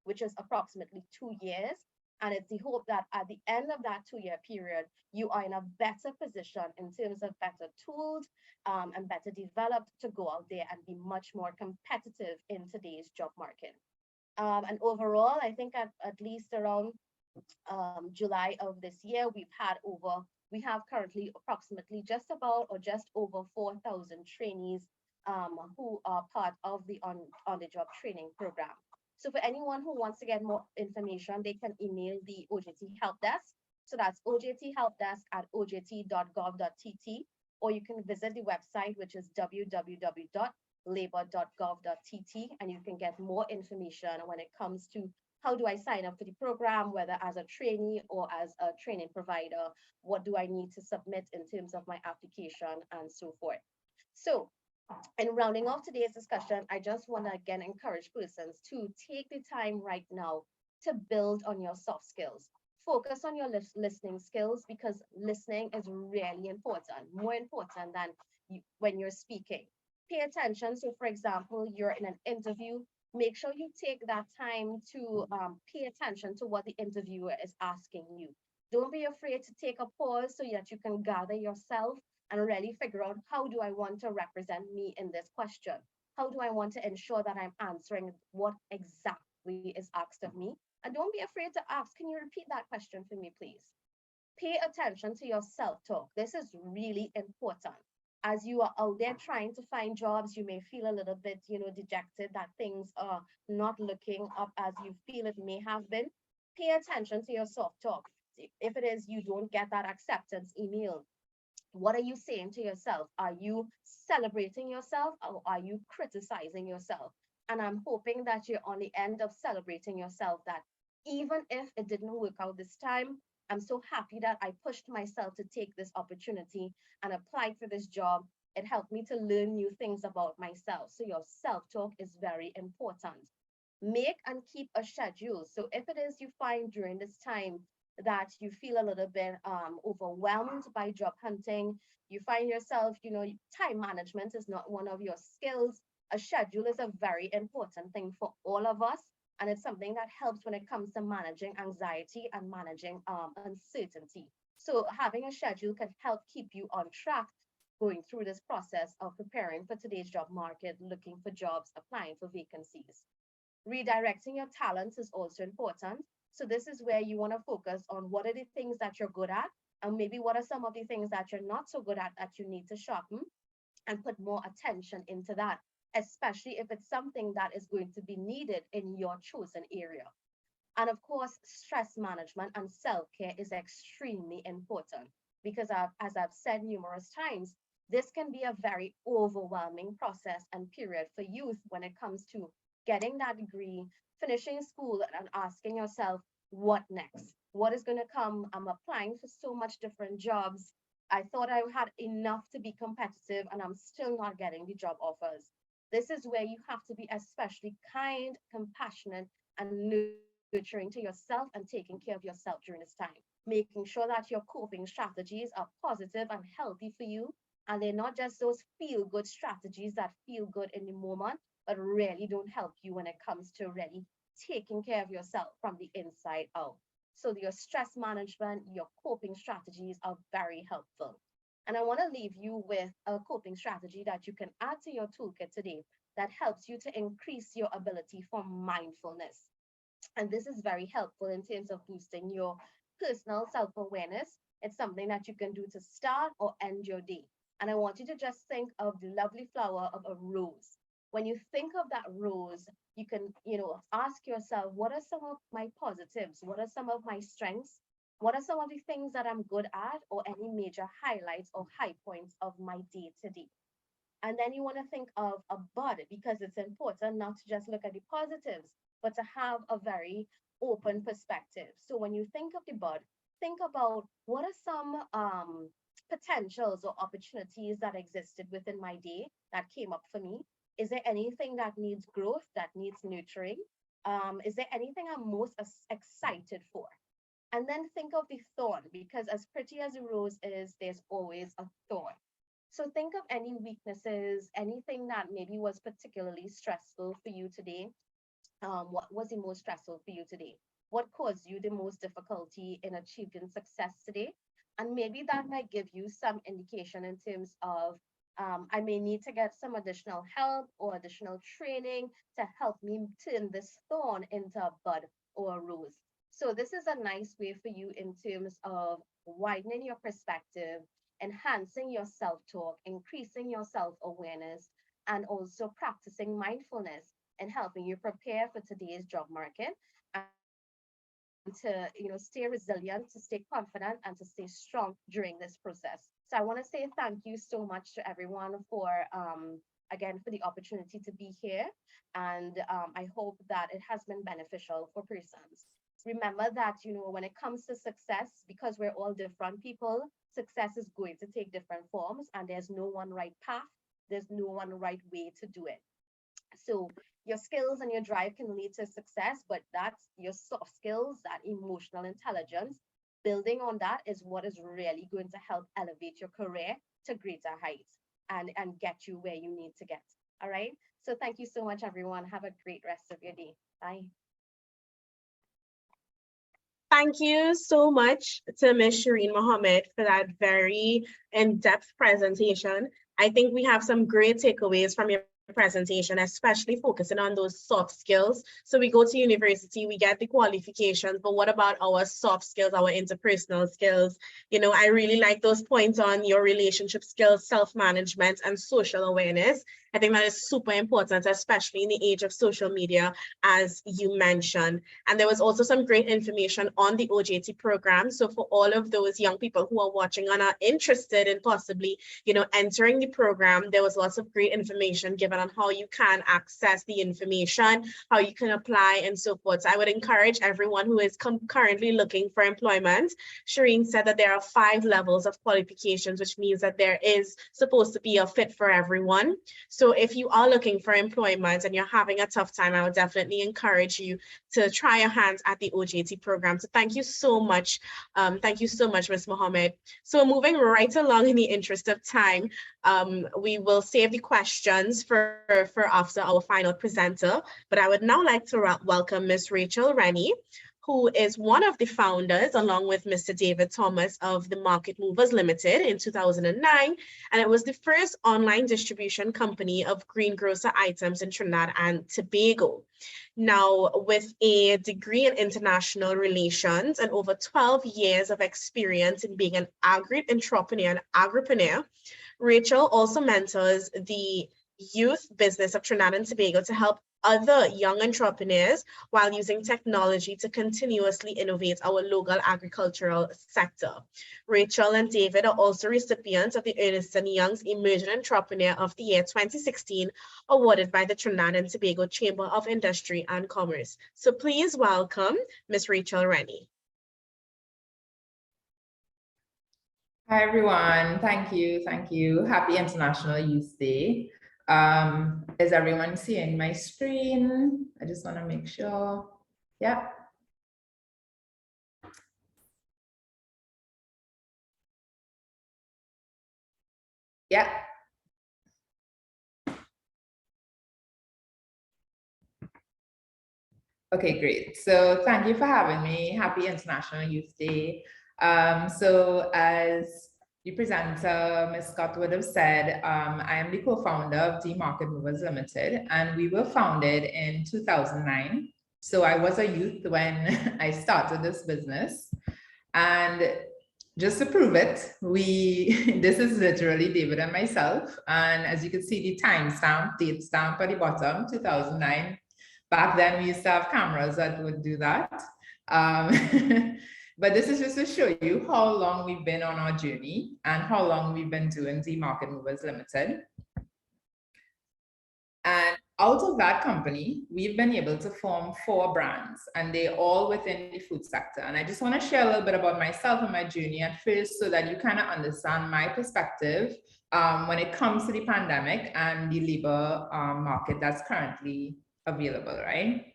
which is approximately 2 years. And it's the hope that at the end of that 2-year period, you are in a better position in terms of better tools and better developed to go out there and be much more competitive in today's job market. And overall, I think at least around July of this year, we have currently approximately just about or just over 4,000 trainees who are part of the on-the-job training program. So for anyone who wants to get more information, they can email the Ojt Help Desk. So that's ojthelpdesk@ojt.gov.tt, or you can visit the website, which is www.labor.gov.tt, and you can get more information when it comes to how do I sign up for the program, whether as a trainee or as a training provider, what do I need to submit in terms of my application and so forth. So in rounding off today's discussion, I just want to again encourage persons to take the time right now to build on your soft skills. Focus on your listening skills, because listening is really important, more important than when you're speaking. Pay attention. So for example, you're in an interview, make sure you take that time to pay attention to what the interviewer is asking you. Don't be afraid to take a pause so that you can gather yourself and really figure out, how do I want to represent me in this question? How do I want to ensure that I'm answering what exactly is asked of me? And don't be afraid to ask, can you repeat that question for me, please? Pay attention to your self-talk. This is really important. As you are out there trying to find jobs, you may feel a little bit, dejected that things are not looking up as you feel it may have been. Pay attention to your self-talk. If it is you don't get that acceptance email, what are you saying to yourself? Are you celebrating yourself, or are you criticizing yourself? And I'm hoping that you're on the end of celebrating yourself, that even if it didn't work out this time, I'm so happy that I pushed myself to take this opportunity and applied for this job. It helped me to learn new things about myself. So your self-talk is very important. Make and keep a schedule. So if it is you find during this time that you feel a little bit overwhelmed by job hunting, you find yourself, time management is not one of your skills, a schedule is a very important thing for all of us. And it's something that helps when it comes to managing anxiety and managing uncertainty. So having a schedule can help keep you on track going through this process of preparing for today's job market, looking for jobs, applying for vacancies. Redirecting your talents is also important. So this is where you want to focus on what are the things that you're good at, and maybe what are some of the things that you're not so good at that you need to sharpen and put more attention into that. especially if it's something that is going to be needed in your chosen area. And of course, stress management and self-care is extremely important because as I've said numerous times, this can be a very overwhelming process and period for youth when it comes to getting that degree, finishing school, and asking yourself, what next? What is going to come? I'm applying for so much different jobs. I thought I had enough to be competitive, and I'm still not getting the job offers. This is where you have to be especially kind, compassionate, and nurturing to yourself and taking care of yourself during this time, making sure that your coping strategies are positive and healthy for you. And they're not just those feel good strategies that feel good in the moment, but really don't help you when it comes to really taking care of yourself from the inside out. So your stress management, your coping strategies are very helpful. And I want to leave you with a coping strategy that you can add to your toolkit today that helps you to increase your ability for mindfulness. And this is very helpful in terms of boosting your personal self-awareness. It's something that you can do to start or end your day. And I want you to just think of the lovely flower of a rose. When you think of that rose, you can, ask yourself, what are some of my positives? What are some of my strengths? What are some of the things that I'm good at, or any major highlights or high points of my day to day? And then you want to think of a bud, because it's important not to just look at the positives, but to have a very open perspective. So when you think of the bud, think about what are some potentials or opportunities that existed within my day that came up for me. Is there anything that needs growth, that needs nurturing? Is there anything I'm most excited for? And then think of the thorn, because as pretty as a rose is, there's always a thorn. So think of any weaknesses, anything that maybe was particularly stressful for you today. What was the most stressful for you today? What caused you the most difficulty in achieving success today? And maybe that might give you some indication in terms of I may need to get some additional help or additional training to help me turn this thorn into a bud or a rose. So this is a nice way for you in terms of widening your perspective, enhancing your self-talk, increasing your self-awareness, and also practicing mindfulness and helping you prepare for today's job market and to stay resilient, to stay confident, and to stay strong during this process. So I want to say thank you so much to everyone for again for the opportunity to be here, and I hope that it has been beneficial for persons. Remember that when it comes to success, because we're all different people, success is going to take different forms, and there's no one right path, there's no one right way to do it. So your skills and your drive can lead to success, but that's your soft skills, that emotional intelligence. Building on that is what is really going to help elevate your career to greater heights and get you where you need to get. All right. So thank you so much, everyone. Have a great rest of your day. Bye. Thank you so much to Ms. Cherene Mohammed for that very in-depth presentation. I think we have some great takeaways from your presentation, especially focusing on those soft skills. So we go to university, we get the qualifications, but what about our soft skills, our interpersonal skills? I really like those points on your relationship skills, self-management, and social awareness. I think that is super important, especially in the age of social media, as you mentioned. And there was also some great information on the Ojt program. So for all of those young people who are watching and are interested in possibly, entering the program, there was lots of great information given on how you can access the information, how you can apply, and so forth. So I would encourage everyone who is currently looking for employment. Cherene said that there are 5 levels of qualifications, which means that there is supposed to be a fit for everyone. So if you are looking for employment and you're having a tough time, I would definitely encourage you to try your hands at the Ojt program. So thank you so much. Thank you so much, Ms. Mohammed. So moving right along in the interest of time, we will save the questions for after our final presenter, but I would now like to welcome Ms. Racheal Renie, who is one of the founders, along with Mr. David Thomas, of the Market Movers Limited in 2009, and it was the first online distribution company of greengrocer items in Trinidad and Tobago. Now, with a degree in international relations and over 12 years of experience in being an agri-entrepreneur and agripreneur, Racheal also mentors the youth business of Trinidad and Tobago to help other young entrepreneurs while using technology to continuously innovate our local agricultural sector. Racheal and David are also recipients of the Ernst & Young's Emerging Entrepreneur of the Year 2016, awarded by the Trinidad and Tobago Chamber of Industry and Commerce. So please welcome Ms. Racheal Renie. Hi, everyone. Thank you. Thank you. Happy International Youth Day. Is everyone seeing my screen? I just want to make sure. Yeah. Yeah. Okay, great. So thank you for having me. Happy International Youth Day. So as the presenter, Ms. Scott, would have said, I am the co-founder of The Market Movers Limited, and we were founded in 2009. So I was a youth when I started this business. And just to prove it, this is literally David and myself. And as you can see, the timestamp, date stamp at the bottom, 2009. Back then, we used to have cameras that would do that. But this is just to show you how long we've been on our journey and how long we've been doing The Market Movers Limited. And out of that company, we've been able to form 4 brands, and they're all within the food sector. And I just want to share a little bit about myself and my journey at first so that you kind of understand my perspective when it comes to the pandemic and the labor market that's currently available, right?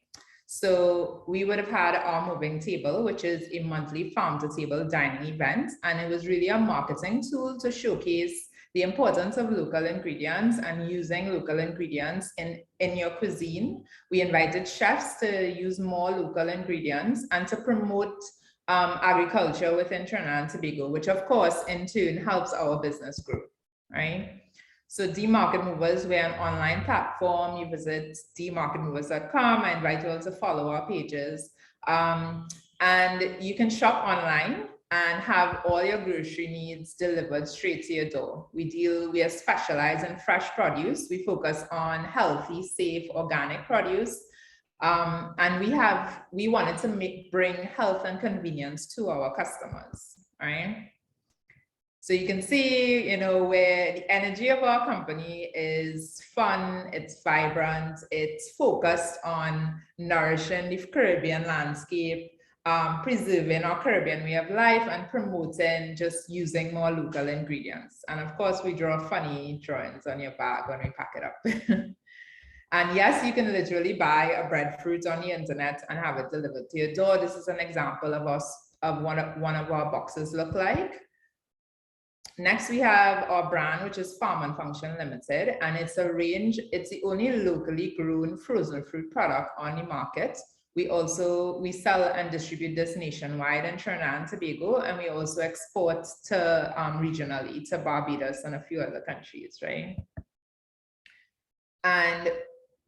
So we would have had our moving table, which is a monthly farm-to-table dining event. And it was really a marketing tool to showcase the importance of local ingredients and using local ingredients in your cuisine. We invited chefs to use more local ingredients and to promote agriculture within Trinidad and Tobago, which of course, in turn, helps our business grow, right? So The Market Movers, we're an online platform. You visit themarketmovers.com. I invite you all to follow our pages. And you can shop online and have all your grocery needs delivered straight to your door. We are specialized in fresh produce. We focus on healthy, safe, organic produce. And we wanted to bring health and convenience to our customers, right? So you can see, where the energy of our company is fun, it's vibrant, it's focused on nourishing the Caribbean landscape, preserving our Caribbean way of life, and promoting just using more local ingredients. And of course, we draw funny drawings on your bag when we pack it up. And yes, you can literally buy a breadfruit on the internet and have it delivered to your door. This is an example of one of our boxes look like. Next, we have our brand, which is Farm and Function Limited, and it's the only locally grown frozen fruit product on the market. We sell and distribute this nationwide in Trinidad and Tobago, and we also export to regionally to Barbados and a few other countries, right? And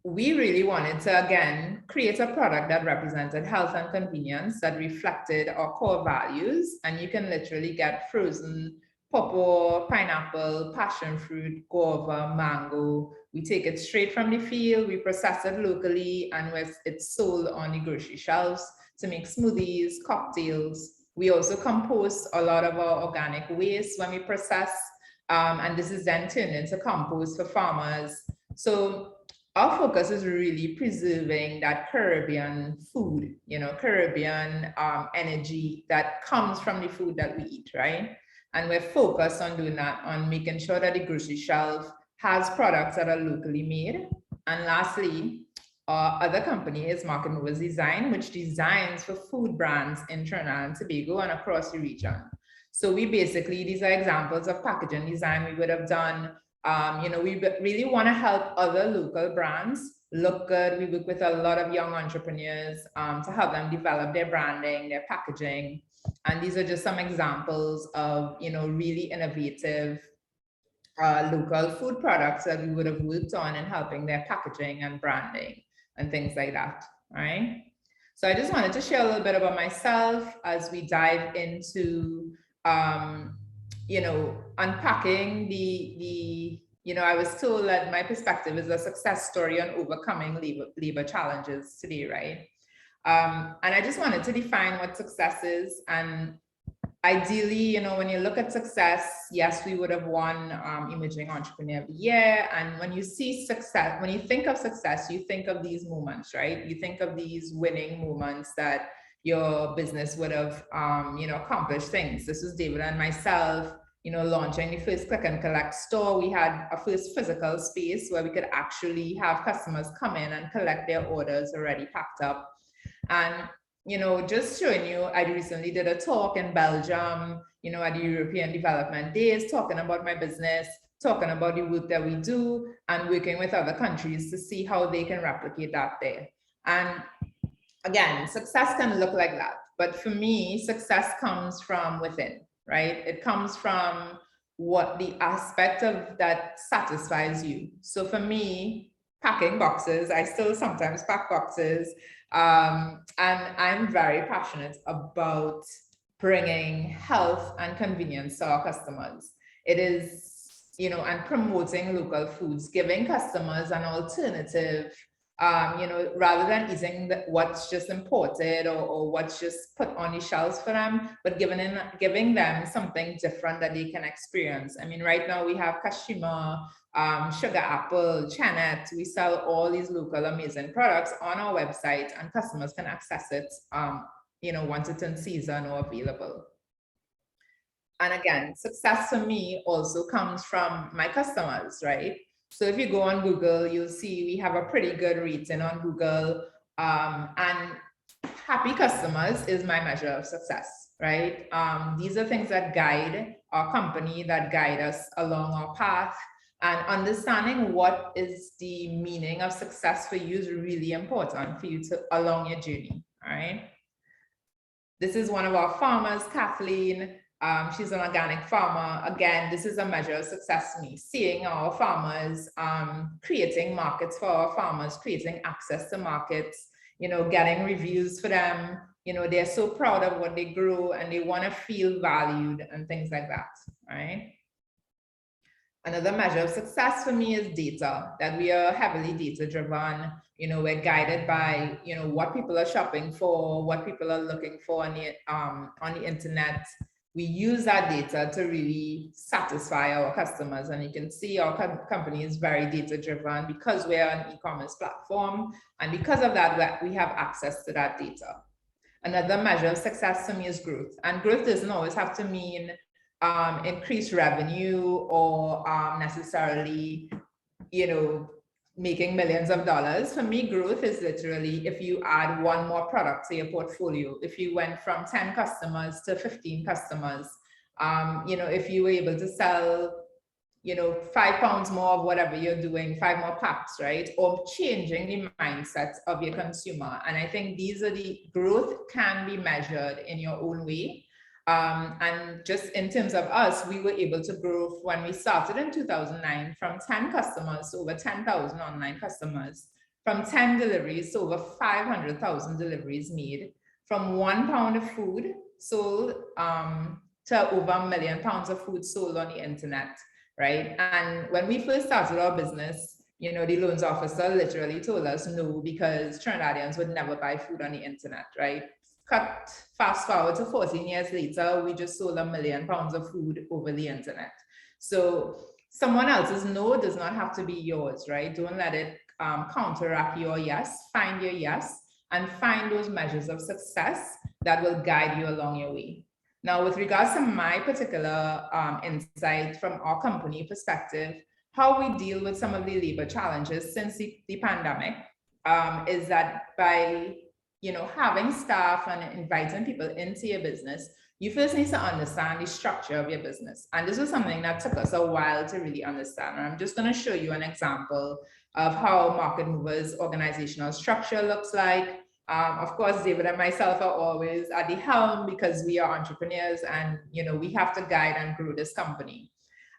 we really wanted to, again, create a product that represented health and convenience, that reflected our core values, and you can literally get frozen pawpaw, pineapple, passion fruit, guava, mango. We take it straight from the field, we process it locally, and it's sold on the grocery shelves to make smoothies, cocktails. We also compost a lot of our organic waste when we process, and this is then turned into compost for farmers. So our focus is really preserving that Caribbean food, Caribbean energy that comes from the food that we eat, right? And we're focused on doing that, on making sure that the grocery shelf has products that are locally made. And lastly, our other company is Market Movers Design, which designs for food brands in Trinidad and Tobago and across the region. So these are examples of packaging design we would have done. We really want to help other local brands look good. We work with a lot of young entrepreneurs to help them develop their branding, their packaging. And these are just some examples of, really innovative local food products that we would have worked on in helping their packaging and branding and things like that, right? So I just wanted to share a little bit about myself as we dive into, unpacking the I was told that my perspective is a success story on overcoming labor challenges today, right? And I just wanted to define what success is. And ideally, when you look at success, yes, we would have won Emerging Entrepreneur of the Year. And when you see success, when you think of success, you think of these moments, right? You think of these winning moments that your business would have, accomplished things. This was David and myself, launching the first click and collect store. We had a first physical space where we could actually have customers come in and collect their orders already packed up. And just showing you, I recently did a talk in Belgium, at the European Development Days, talking about my business, talking about the work that we do, and working with other countries to see how they can replicate that there. And again, success can look like that. But for me, success comes from within, right? It comes from what the aspect of that satisfies you. So for me, packing boxes, I still sometimes pack boxes. And I'm very passionate about bringing health and convenience to our customers. It is, and promoting local foods, giving customers an alternative, rather than eating what's just imported or what's just put on the shelves for them, but giving them something different that they can experience. I mean, right now we have Kashima, Sugar Apple, Chade. We sell all these local amazing products on our website, and customers can access it, once it's in season or available. And again, success for me also comes from my customers, right? So if you go on Google, you'll see we have a pretty good rating on Google, and happy customers is my measure of success, right? These are things that guide our company, that guide us along our path. And understanding what is the meaning of success for you is really important for you to along your journey, all right? This is one of our farmers, Kathleen. She's an organic farmer. Again, this is a measure of success for me, seeing our farmers, creating markets for our farmers, creating access to markets, getting reviews for them. They're so proud of what they grow and they want to feel valued and things like that, right? Another measure of success for me is data, that we are heavily data driven. We're guided by, what people are shopping for, what people are looking for on the internet. We use that data to really satisfy our customers. And you can see our company is very data driven because we're an e-commerce platform. And because of that, we have access to that data. Another measure of success for me is growth. And growth doesn't always have to mean increased revenue or necessarily, making millions of dollars. For me, growth is literally if you add one more product to your portfolio, if you went from 10 customers to 15 customers, if you were able to sell, 5 pounds more of whatever you're doing, 5 more packs, right? Or changing the mindset of your consumer. And I think these are the growth can be measured in your own way. And just in terms of us, we were able to grow when we started in 2009 from 10 customers to over 10,000 online customers, from 10 deliveries to over 500,000 deliveries made, from 1 pound of food sold to over 1 million pounds of food sold on the internet, right? And when we first started our business, the loans officer literally told us no, because Trinidadians would never buy food on the internet, right? Fast forward to 14 years later, we just sold 1 million pounds of food over the internet. So someone else's no does not have to be yours, right? Don't let it counteract your yes. Find your yes and find those measures of success that will guide you along your way. Now, with regards to my particular insight from our company perspective, how we deal with some of the labor challenges since the pandemic is that by having staff and inviting people into your business, you first need to understand the structure of your business. And this was something that took us a while to really understand. And I'm just going to show you an example of how Market Mover's organizational structure looks like. Of course, David and myself are always at the helm because we are entrepreneurs and we have to guide and grow this company.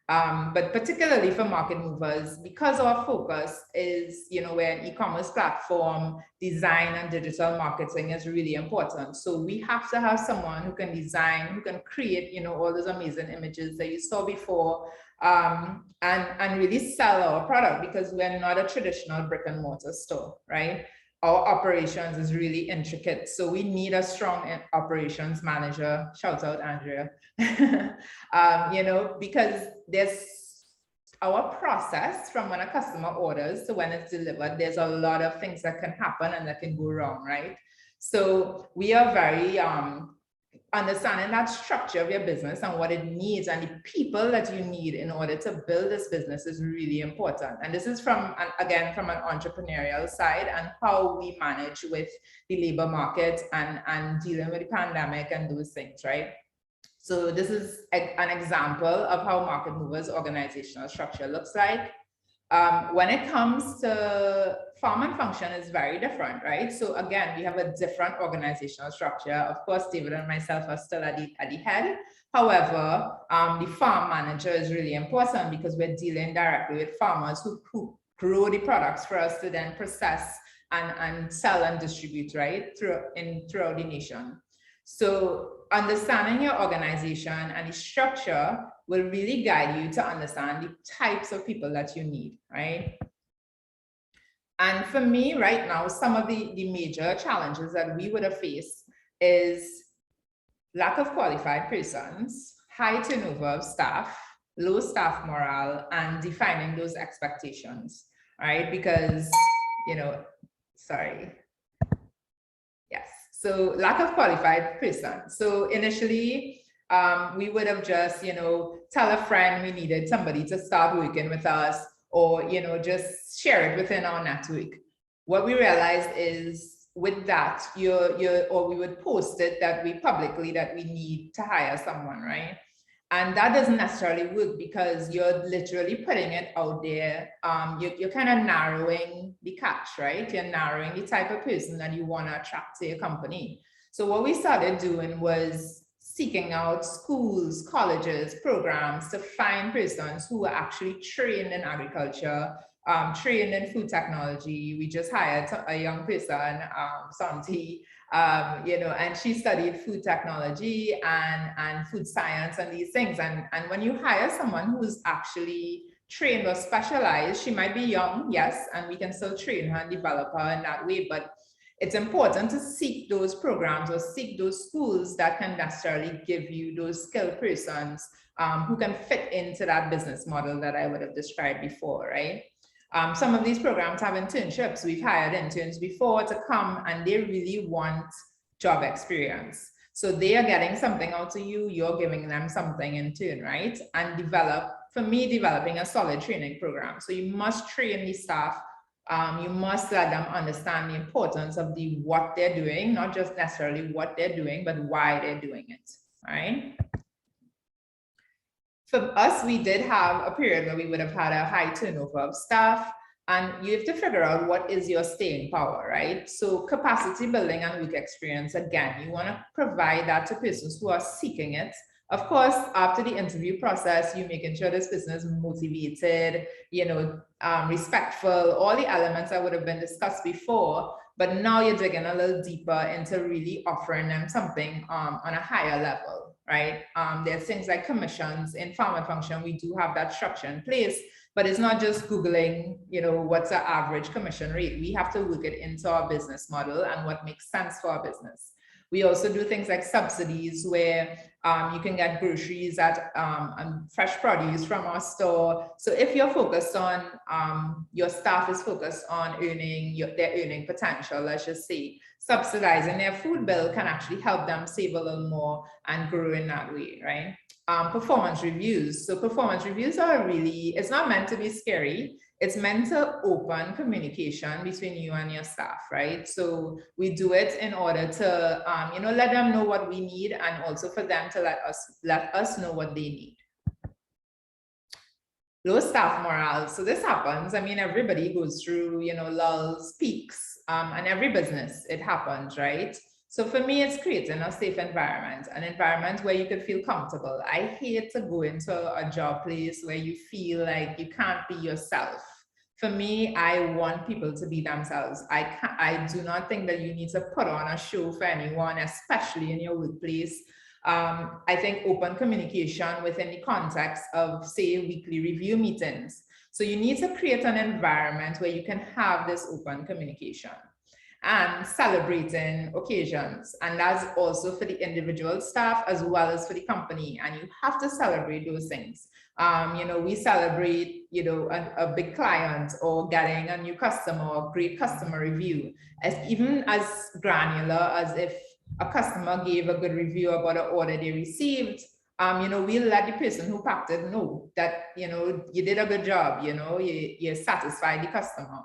But particularly for market movers, because our focus is, we're an e-commerce platform, design and digital marketing is really important. So we have to have someone who can design, who can create, all those amazing images that you saw before, and really sell our product, because we're not a traditional brick and mortar store, right? Our operations is really intricate. So we need a strong operations manager. Shout out, Andrea. Because there's our process from when a customer orders to when it's delivered, there's a lot of things that can happen and that can go wrong, right? So we are very understanding that structure of your business and what it needs and the people that you need in order to build this business is really important. And this is from an entrepreneurial side and how we manage with the labor market and dealing with the pandemic and those things, right? So this is an example of how Market Movers' organizational structure looks like. When it comes to form and function, is very different, right? So again, we have a different organizational structure. Of course, David and myself are still at the head. However, the farm manager is really important because we're dealing directly with farmers who grow the products for us to then process and sell and distribute, right, throughout the nation. So understanding your organization and the structure will really guide you to understand the types of people that you need, right? And for me right now, some of the major challenges that we would have faced is lack of qualified persons, high turnover of staff, low staff morale, and defining those expectations, right? Because, yes. So lack of qualified persons. So initially, we would have just, tell a friend we needed somebody to start working with us, or, just share it within our network. What we realized is with that, or we would post it that we publicly that we need to hire someone, right? And that doesn't necessarily work because you're literally putting it out there. You're kind of narrowing the catch, right? You're narrowing the type of person that you want to attract to your company. So what we started doing was seeking out schools, colleges, programs to find persons who are actually trained in agriculture, trained in food technology. We just hired a young person, Santi, and she studied food technology and food science and these things. And when you hire someone who's actually trained or specialized, she might be young, yes, and we can still train her and develop her in that way, but it's important to seek those programs or seek those schools that can necessarily give you those skilled persons who can fit into that business model that I would have described before, right? Some of these programs have internships. We've hired interns before to come and they really want job experience. So they are getting something out of you, you're giving them something in turn, right? And developing a solid training program. So you must train the staff. You must let them understand the importance of what they're doing, not just necessarily what they're doing, but why they're doing it, right? For us, we did have a period where we would have had a high turnover of staff, and you have to figure out what is your staying power, right? So capacity building and work experience, again, you want to provide that to persons who are seeking it. Of course, after the interview process, you're making sure this person is motivated, respectful, all the elements that would have been discussed before, but now you're digging a little deeper into really offering them something on a higher level, right? There's things like commissions. In Farm and Function, we do have that structure in place, but it's not just Googling, what's our average commission rate. We have to work it into our business model and what makes sense for our business. We also do things like subsidies where you can get groceries and fresh produce from our store. So if you're focused on, your staff is focused on their earning potential, let's just say, subsidizing their food bill can actually help them save a little more and grow in that way, right? Performance reviews. So performance reviews are it's not meant to be scary. It's meant to open communication between you and your staff, right? So we do it in order to, let them know what we need and also for them to let us know what they need. Low staff morale. So this happens. I mean, everybody goes through, lulls, peaks, and every business, it happens, right? So for me, it's creating a safe environment, an environment where you could feel comfortable. I hate to go into a job place where you feel like you can't be yourself. For me, I want people to be themselves. I do not think that you need to put on a show for anyone, especially in your workplace. I think open communication within the context of, say, weekly review meetings. So you need to create an environment where you can have this open communication and celebrating occasions. And that's also for the individual staff as well as for the company. And you have to celebrate those things. We celebrate, a big client or getting a new customer or great customer review, even as granular as if a customer gave a good review about an order they received. We'll let the person who packed it know that, you did a good job, you satisfied the customer.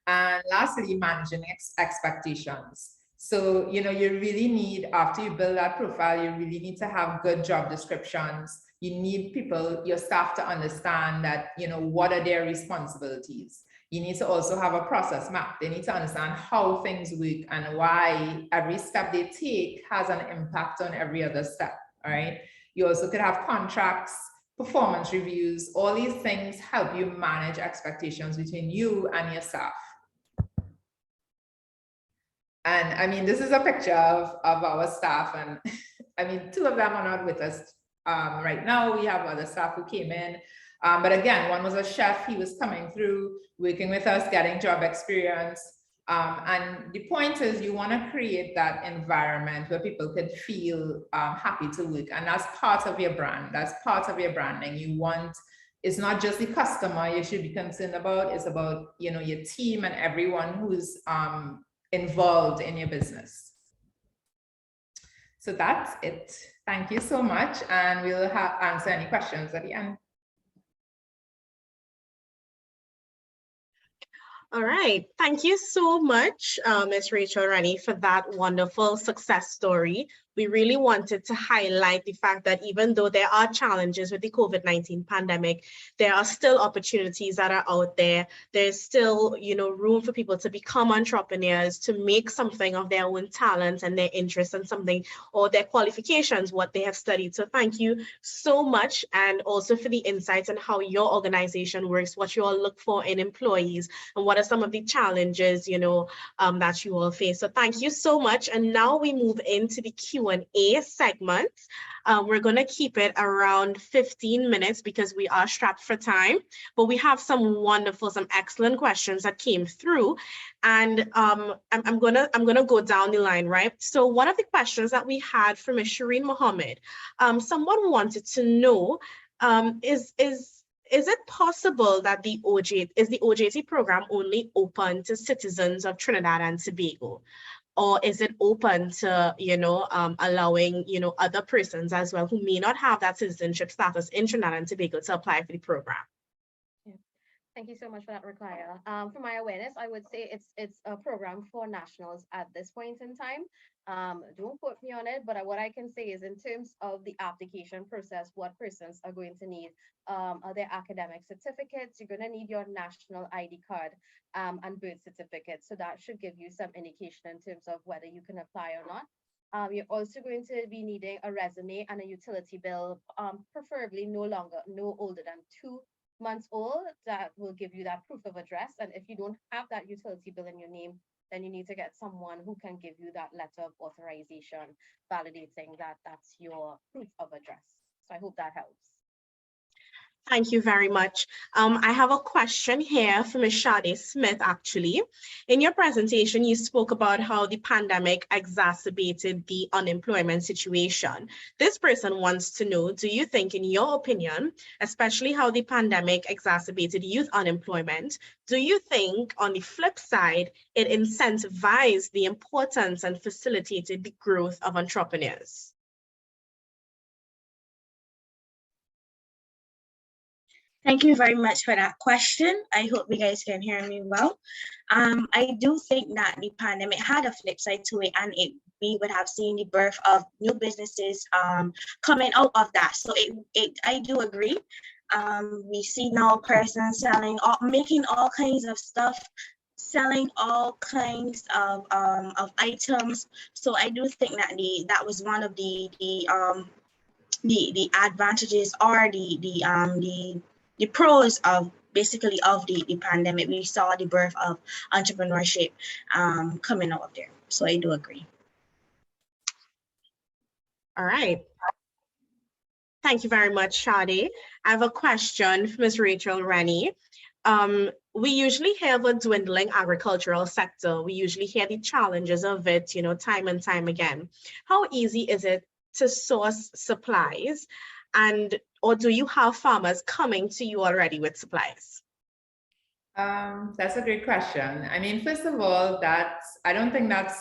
And lastly, managing expectations. So, you really need, after you build that profile, you really need to have good job descriptions. You need your staff to understand that, what are their responsibilities. You need to also have a process map. They need to understand how things work and why every step they take has an impact on every other step, all right? You also could have contracts, performance reviews. All these things help you manage expectations between you and your staff. And I mean, this is a picture of our staff, and I mean, 2 of them are not with us right now. We have other staff who came in, but again, one was a chef. He was coming through, working with us, getting job experience. And the point is, you want to create that environment where people can feel happy to work, and that's part of your brand. That's part of your branding. It's not just the customer you should be concerned about. It's about your team and everyone who's involved in your business. So that's it. Thank you so much, and we'll answer any questions at the end. All right, thank you so much, Ms. Racheal, Renie, for that wonderful success story. We really wanted to highlight the fact that even though there are challenges with the COVID-19 pandemic, there are still opportunities that are out there. There's still, room for people to become entrepreneurs, to make something of their own talents and their interests and something, or their qualifications, what they have studied. So thank you so much, and also for the insights on how your organization works, what you all look for in employees, and what are some of the challenges, that you all face. So thank you so much. And now we move into the Q&A segment. We're going to keep it around 15 minutes because we are strapped for time, but we have some excellent questions that came through, and I'm gonna go down the line, right? So one of the questions that we had from Cherene Mohammed, someone wanted to know, is it possible that the Ojt program only open to citizens of Trinidad and Tobago? Or is it open to, allowing, other persons as well who may not have that citizenship status in Trinidad and Tobago to apply for the program? Yeah. Thank you so much for that, Ruquyyhah. For my awareness, I would say it's a program for nationals at this point in time. Don't quote me on it, but what I can say is in terms of the application process, what persons are going to need are their academic certificates. You're going to need your national ID card and birth certificate. So that should give you some indication in terms of whether you can apply or not. You're also going to be needing a resume and a utility bill, preferably no older than 2 months old. That will give you that proof of address. And if you don't have that utility bill in your name, then you need to get someone who can give you that letter of authorization validating that that's your proof of address. So I hope that helps. Thank you very much. I have a question here from Chade Smith, actually. In your presentation, you spoke about how the pandemic exacerbated the unemployment situation. This person wants to know, do you think, in your opinion, especially how the pandemic exacerbated youth unemployment, do you think, on the flip side, it incentivized the importance and facilitated the growth of entrepreneurs? Thank you very much for that question. I hope you guys can hear me well. I do think that the pandemic had a flip side to it, and we would have seen the birth of new businesses coming out of that. So I do agree. We see now persons selling, making all kinds of stuff selling all kinds of items. So I do think that that was one of the advantages or the pros of basically of the pandemic. We saw the birth of entrepreneurship coming out of there. So I do agree. All right. Thank you very much, Chade. I have a question for Ms. Racheal Renie. We usually have a dwindling agricultural sector. We usually hear the challenges of it, time and time again. How easy is it to source supplies, or do you have farmers coming to you already with supplies? That's a great question. I mean, first of all, I don't think that's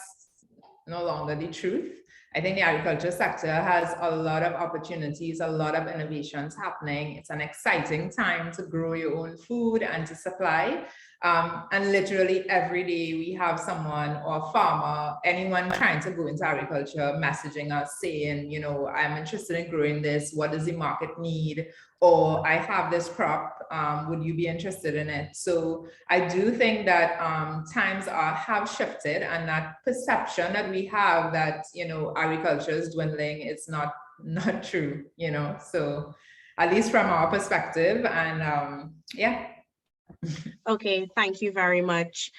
no longer the truth. I think the agriculture sector has a lot of opportunities, a lot of innovations happening. It's an exciting time to grow your own food and to supply. And literally every day we have someone or a farmer, anyone trying to go into agriculture, messaging us saying, I'm interested in growing this. What does the market need? Or I have this crop, would you be interested in it? So I do think that times have shifted, and that perception that we have that, agriculture is dwindling, it's not true, so at least from our perspective. And yeah. Okay, thank you very much.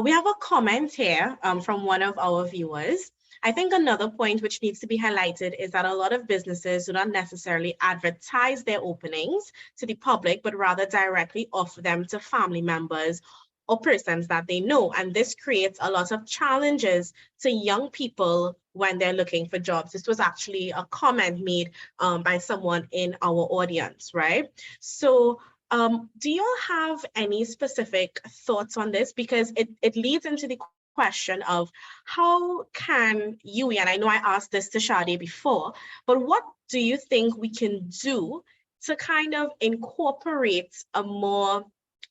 We have a comment here from one of our viewers. I think another point which needs to be highlighted is that a lot of businesses do not necessarily advertise their openings to the public, but rather directly offer them to family members or persons that they know. And this creates a lot of challenges to young people when they're looking for jobs. This was actually a comment made by someone in our audience, right? So do you all have any specific thoughts on this? Because it leads into the question of how can you, and I know I asked this to Chade before, but what do you think we can do to kind of incorporate a more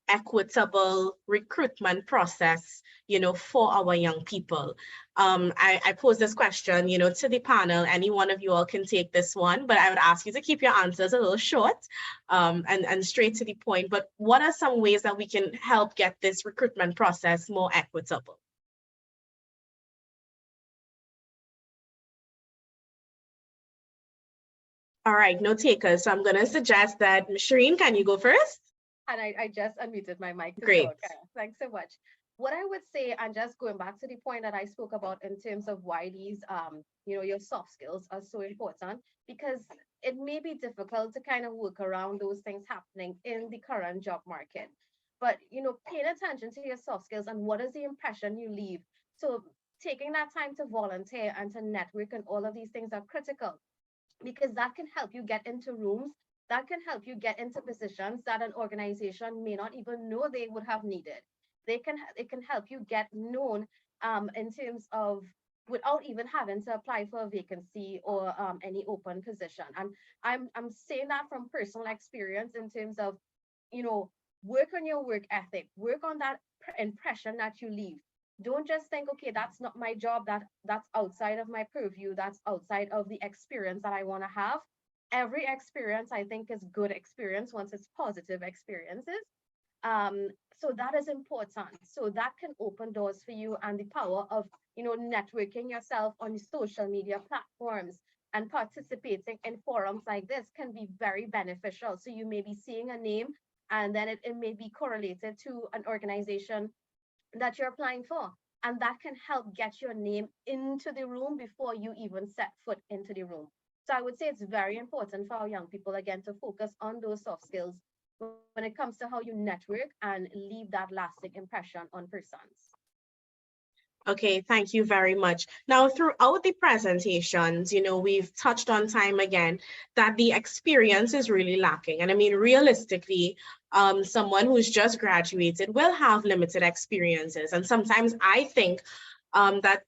equitable recruitment process, for our young people? I pose this question, to the panel. Any one of you all can take this one, but I would ask you to keep your answers a little short and straight to the point. But what are some ways that we can help get this recruitment process more equitable? All right, no takers. So I'm going to suggest that, Cherene, can you go first? And I just unmuted my mic. Great. Thanks so much. What I would say, and just going back to the point that I spoke about in terms of why these, your soft skills are so important, because it may be difficult to kind of work around those things happening in the current job market. But, paying attention to your soft skills and what is the impression you leave. So taking that time to volunteer and to network and all of these things are critical, because that can help you get into rooms, that can help you get into positions that an organization may not even know they would have needed. It can help you get known in terms of without even having to apply for a vacancy or any open position. And I'm saying that from personal experience in terms of, work on your work ethic, work on that impression that you leave. Don't just think, okay, that's not my job, that's outside of my purview, that's outside of the experience that I want to have. Every experience, I think, is good experience once it's positive experiences. So that is important. So that can open doors for you, and the power of, networking yourself on social media platforms and participating in forums like this can be very beneficial. So you may be seeing a name, and then it may be correlated to an organization that you're applying for. And that can help get your name into the room before you even set foot into the room. So I would say it's very important for our young people, again, to focus on those soft skills when it comes to how you network and leave that lasting impression on persons. Okay, thank you very much. Now, throughout the presentations, we've touched on time again that the experience is really lacking. And I mean, realistically, someone who's just graduated will have limited experiences. And sometimes I think that,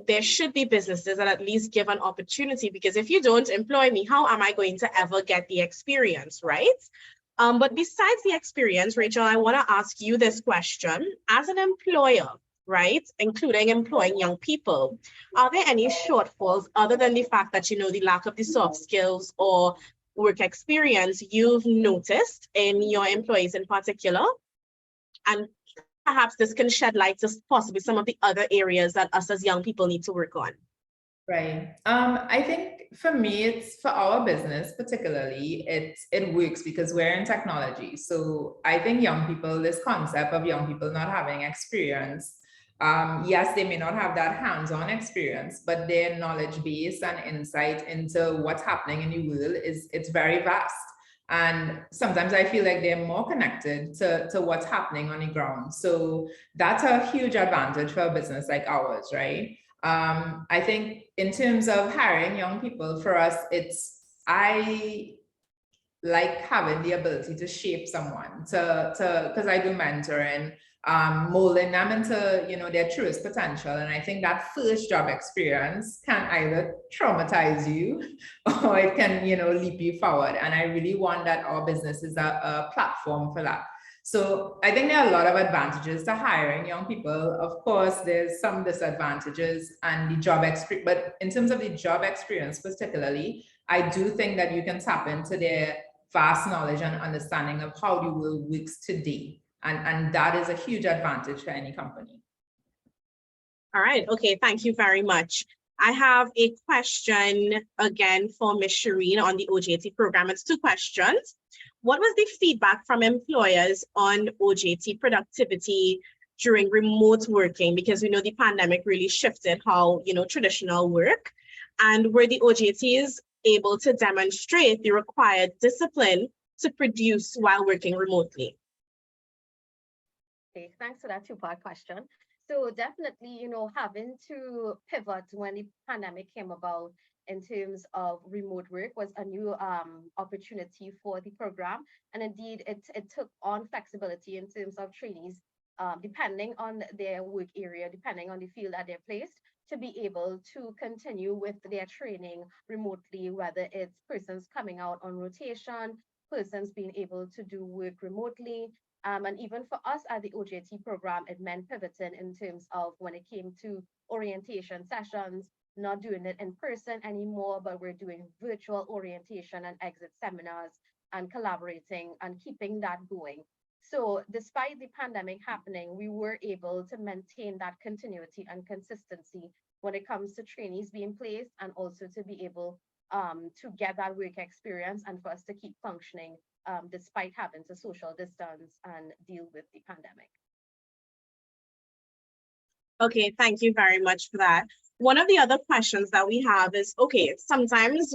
there should be businesses that at least give an opportunity, because if you don't employ me, how am I going to ever get the experience, right? But besides the experience, Racheal, I want to ask you this question. As an employer, right, including employing young people, are there any shortfalls other than the fact that, the lack of the soft skills or work experience you've noticed in your employees in particular? And perhaps this can shed light to possibly some of the other areas that us as young people need to work on. Right. I think for me, it's for our business particularly, it works because we're in technology. So I think young people, this concept of young people not having experience, yes, they may not have that hands-on experience, but their knowledge base and insight into what's happening in the world it's very vast. And sometimes I feel like they're more connected to what's happening on the ground. So that's a huge advantage for a business like ours, right? I think in terms of hiring young people, for us, I like having the ability to shape someone because I do mentoring, molding them into, their truest potential. And I think that first job experience can either traumatize you or it can, leap you forward. And I really want that our business is a platform for that. So I think there are a lot of advantages to hiring young people. Of course, there's some disadvantages and the job experience, but in terms of the job experience particularly, I do think that you can tap into their vast knowledge and understanding of how the world works today. And that is a huge advantage for any company. All right, okay, thank you very much. I have a question again for Ms. Cherene on the Ojt program. It's 2 questions. What was the feedback from employers on Ojt Productivity during remote working? Because we know the pandemic really shifted how, traditional work. And were the Ojts able to demonstrate the required discipline to produce while working remotely? Okay, thanks for that 2-part question. So definitely, having to pivot when the pandemic came about in terms of remote work was a new opportunity for the program. And indeed, it took on flexibility in terms of trainees, depending on their work area, depending on the field that they're placed, to be able to continue with their training remotely, whether it's persons coming out on rotation, persons being able to do work remotely. And even for us at the Ojt program, it meant pivoting in terms of when it came to orientation sessions, not doing it in person anymore, but we're doing virtual orientation and exit seminars and collaborating and keeping that going. So despite the pandemic happening, we were able to maintain that continuity and consistency when it comes to trainees being placed and also to be able to get that work experience and for us to keep functioning despite having to social distance and deal with the pandemic. Okay, thank you very much for that. One of the other questions that we have is, okay, sometimes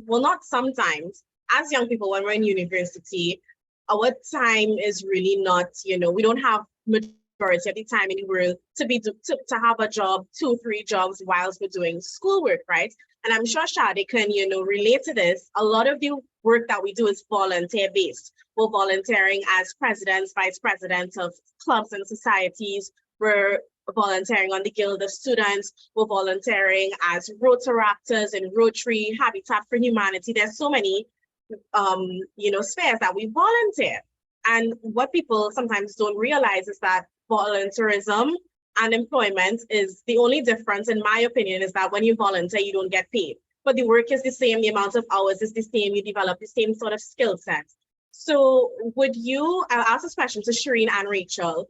not sometimes, as young people, when we're in university, our time is really not, we don't have majority of the time in the world to have a job, 2, 3 jobs whilst we're doing schoolwork, right? And I'm sure Chade can, relate to this. A lot of the work that we do is volunteer based. We're volunteering as presidents, vice presidents of clubs and societies. We're volunteering on the Guild of Students. We're volunteering as Rotaractors in Rotary, Habitat for Humanity. There's so many, spheres that we volunteer. And what people sometimes don't realize is that volunteerism and employment is the only difference, in my opinion, is that when you volunteer, you don't get paid. But the work is the same, the amount of hours is the same, you develop the same sort of skill set. So I'll ask this question to Cherene and Racheal.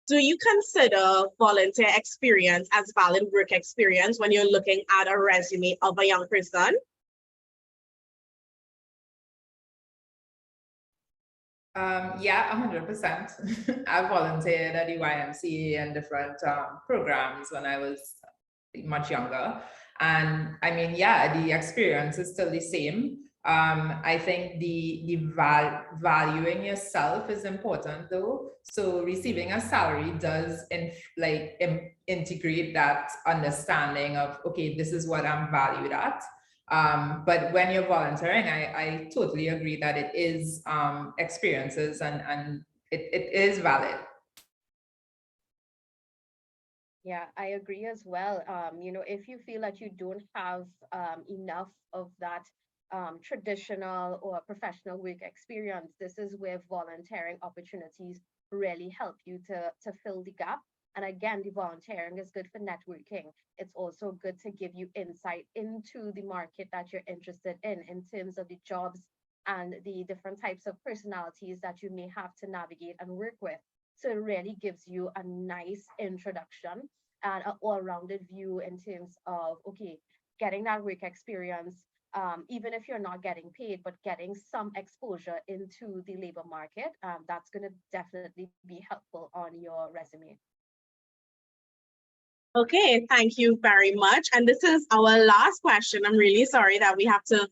Do you consider volunteer experience as valid work experience when you're looking at a resume of a young person? Yeah, 100%. I volunteered at the YMCA and different programs when I was much younger. And I mean, yeah, the experience is still the same. I think the valuing yourself is important though. So receiving a salary does integrate that understanding of, okay, this is what I'm valued at. But when you're volunteering, I totally agree that it is experiences and it is valid. Yeah, I agree as well. If you feel that you don't have enough of that traditional or professional work experience, this is where volunteering opportunities really help you to fill the gap. And again, the volunteering is good for networking. It's also good to give you insight into the market that you're interested in terms of the jobs and the different types of personalities that you may have to navigate and work with. So it really gives you a nice introduction and an all-rounded view in terms of, okay, getting that work experience, even if you're not getting paid, but getting some exposure into the labor market, that's going to definitely be helpful on your resume. Okay, thank you very much. And this is our last question. I'm really sorry that we have to,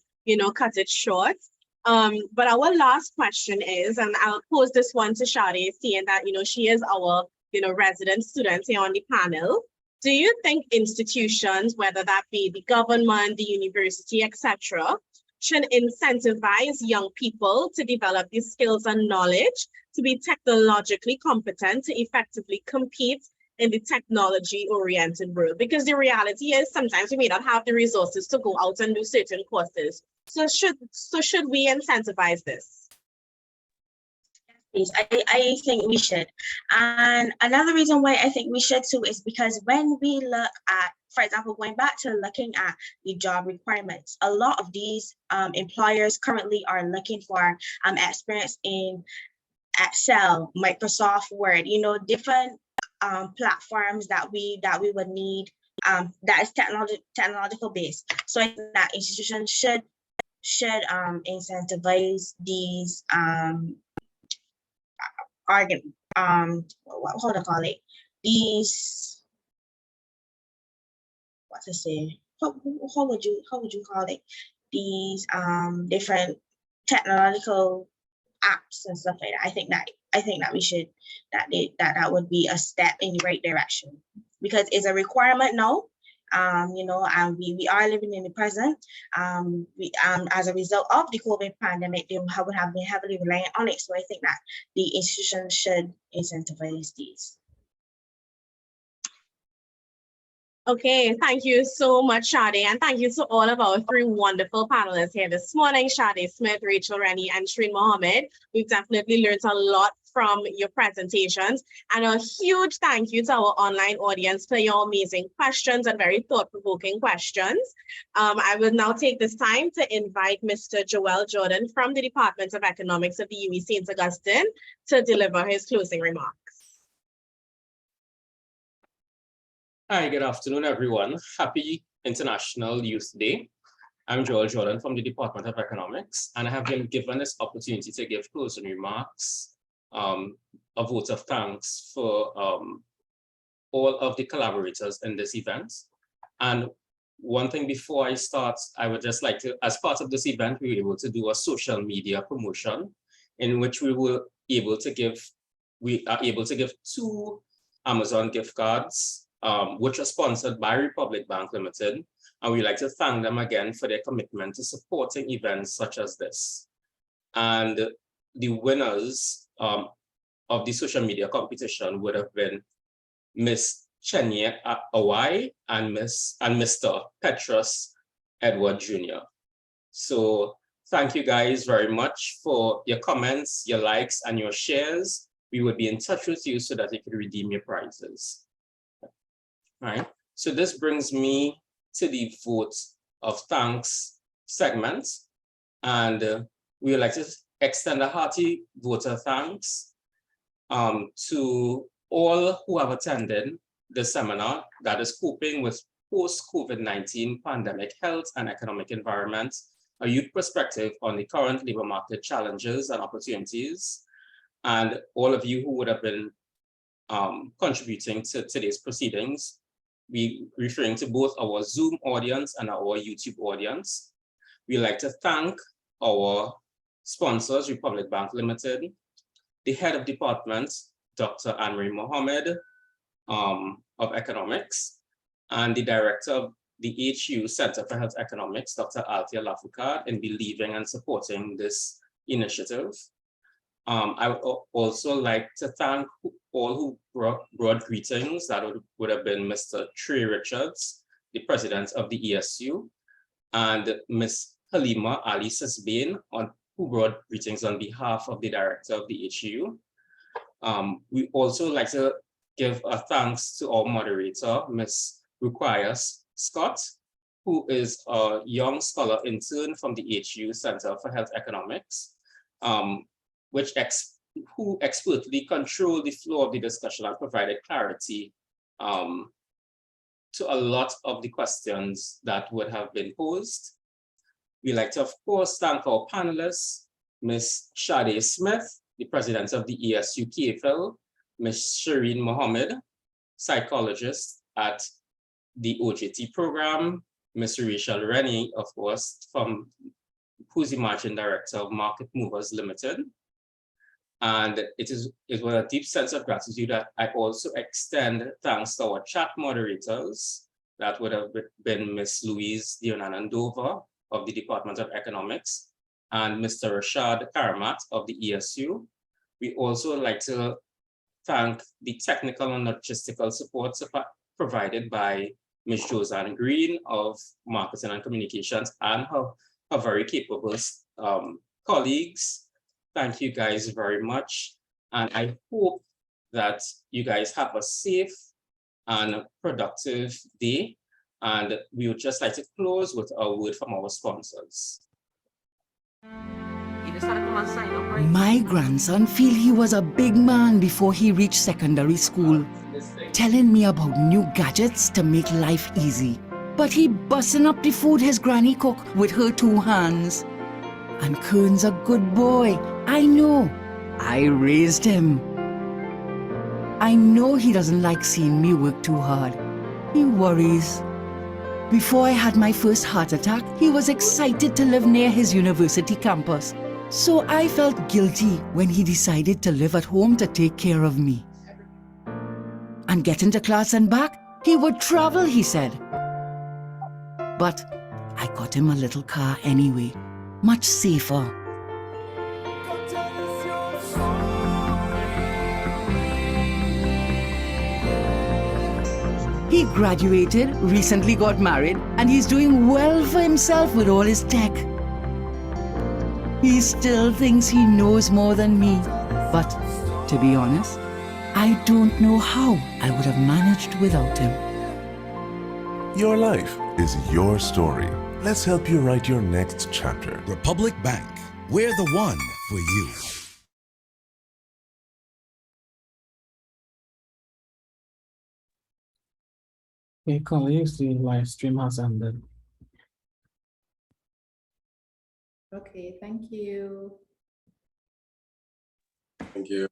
cut it short. But our last question is, and I'll pose this one to Chade, seeing that, she is our, resident student here on the panel. Do you think institutions, whether that be the government, the university, etc., should incentivize young people to develop these skills and knowledge to be technologically competent to effectively compete in the technology-oriented world? Because the reality is sometimes we may not have the resources to go out and do certain courses. So should we incentivize this? I think we should. And another reason why I think we should too is because when we look at, for example, going back to looking at the job requirements, a lot of these employers currently are looking for experience in Excel, Microsoft Word, different platforms that we would need that is technological based. So I think that institutions should incentivize these what do I call it? These, what to say? How would you call it? These different technological apps and stuff like that. I think that we should, that would be a step in the right direction, because it's a requirement now. And we are living in the present. As a result of the COVID pandemic, they would have been heavily reliant on it. So I think that the institutions should incentivize these. Okay, thank you so much, Chade, and thank you to all of our three wonderful panelists here this morning, Chade Smith, Racheal, Renie, and Cherene Mohammed. We've definitely learned a lot from your presentations, and a huge thank you to our online audience for your amazing questions and very thought-provoking questions. I will now take this time to invite Mr. Joel Jordan from the Department of Economics of the UWI St. Augustine to deliver his closing remarks. Hi, good afternoon, everyone. Happy International Youth Day. I'm Joel Jordan from the Department of Economics, and I have been given this opportunity to give closing remarks, a vote of thanks for all of the collaborators in this event. And one thing before I start, I would just like to, as part of this event, we were able to do a social media promotion in which we are able to give 2 Amazon gift cards, which are sponsored by Republic Bank Limited. And we'd like to thank them again for their commitment to supporting events such as this. And the winners of the social media competition would have been Miss Cherene and Mr. Petrus Edward Jr. So thank you guys very much for your comments, your likes, and your shares. We would be in touch with you so that you could redeem your prizes. All right, so this brings me to the vote of thanks segment, and we would like to extend a hearty vote of thanks to all who have attended the seminar that is coping with post-COVID-19 pandemic health and economic environment, a youth perspective on the current labor market challenges and opportunities, and all of you who would have been contributing to today's proceedings. We referring to both our Zoom audience and our YouTube audience. We'd like to thank our sponsors, Republic Bank Limited, the head of department, Dr. Anne-Marie Mohammed of Economics, and the director of the HEU Center for Health Economics, Dr. Althea Lafourcade, in believing and supporting this initiative. I would also like to thank all who brought greetings. That would have been Mr. Trey Richards, the president of the ESU, and Ms. Halima Ali Sisbain, who brought greetings on behalf of the director of the HEU. We also like to give a thanks to our moderator, Ms. Ruquyyhah Scott, who is a young scholar intern from the HEU Center for Health Economics, which who expertly controlled the flow of the discussion and provided clarity to a lot of the questions that would have been posed. We'd like to, of course, thank our panelists, Ms. Chade Smith, the president of the ESU KFL, Ms. Cherene Mohammed, psychologist at the Ojt program, Ms. Racheal Renie, of course, who's the managing director of Market Movers Limited. And it is with a deep sense of gratitude that I also extend thanks to our chat moderators. That would have been Ms. Louise Dionanandova of the Department of Economics and Mr. Rashad Karamat of the ESU. We also like to thank the technical and logistical support provided by Ms. Josanne Green of Marketing and Communications and her very capable colleagues. Thank you guys very much. And I hope that you guys have a safe and productive day. And we would just like to close with a word from our sponsors. My grandson feel he was a big man before he reached secondary school, telling me about new gadgets to make life easy. But he busting up the food his granny cook with her 2 hands. And Kern's a good boy. I know. I raised him. I know he doesn't like seeing me work too hard. He worries. Before I had my first heart attack, he was excited to live near his university campus. So I felt guilty when he decided to live at home to take care of me. And getting to class and back, he would travel, he said. But I got him a little car anyway, much safer. He graduated, recently got married, and he's doing well for himself with all his tech. He still thinks he knows more than me, but to be honest, I don't know how I would have managed without him. Your life is your story. Let's help you write your next chapter. Republic Bank, we're the one for you. Okay, colleagues, the live stream has ended. Okay, thank you. Thank you.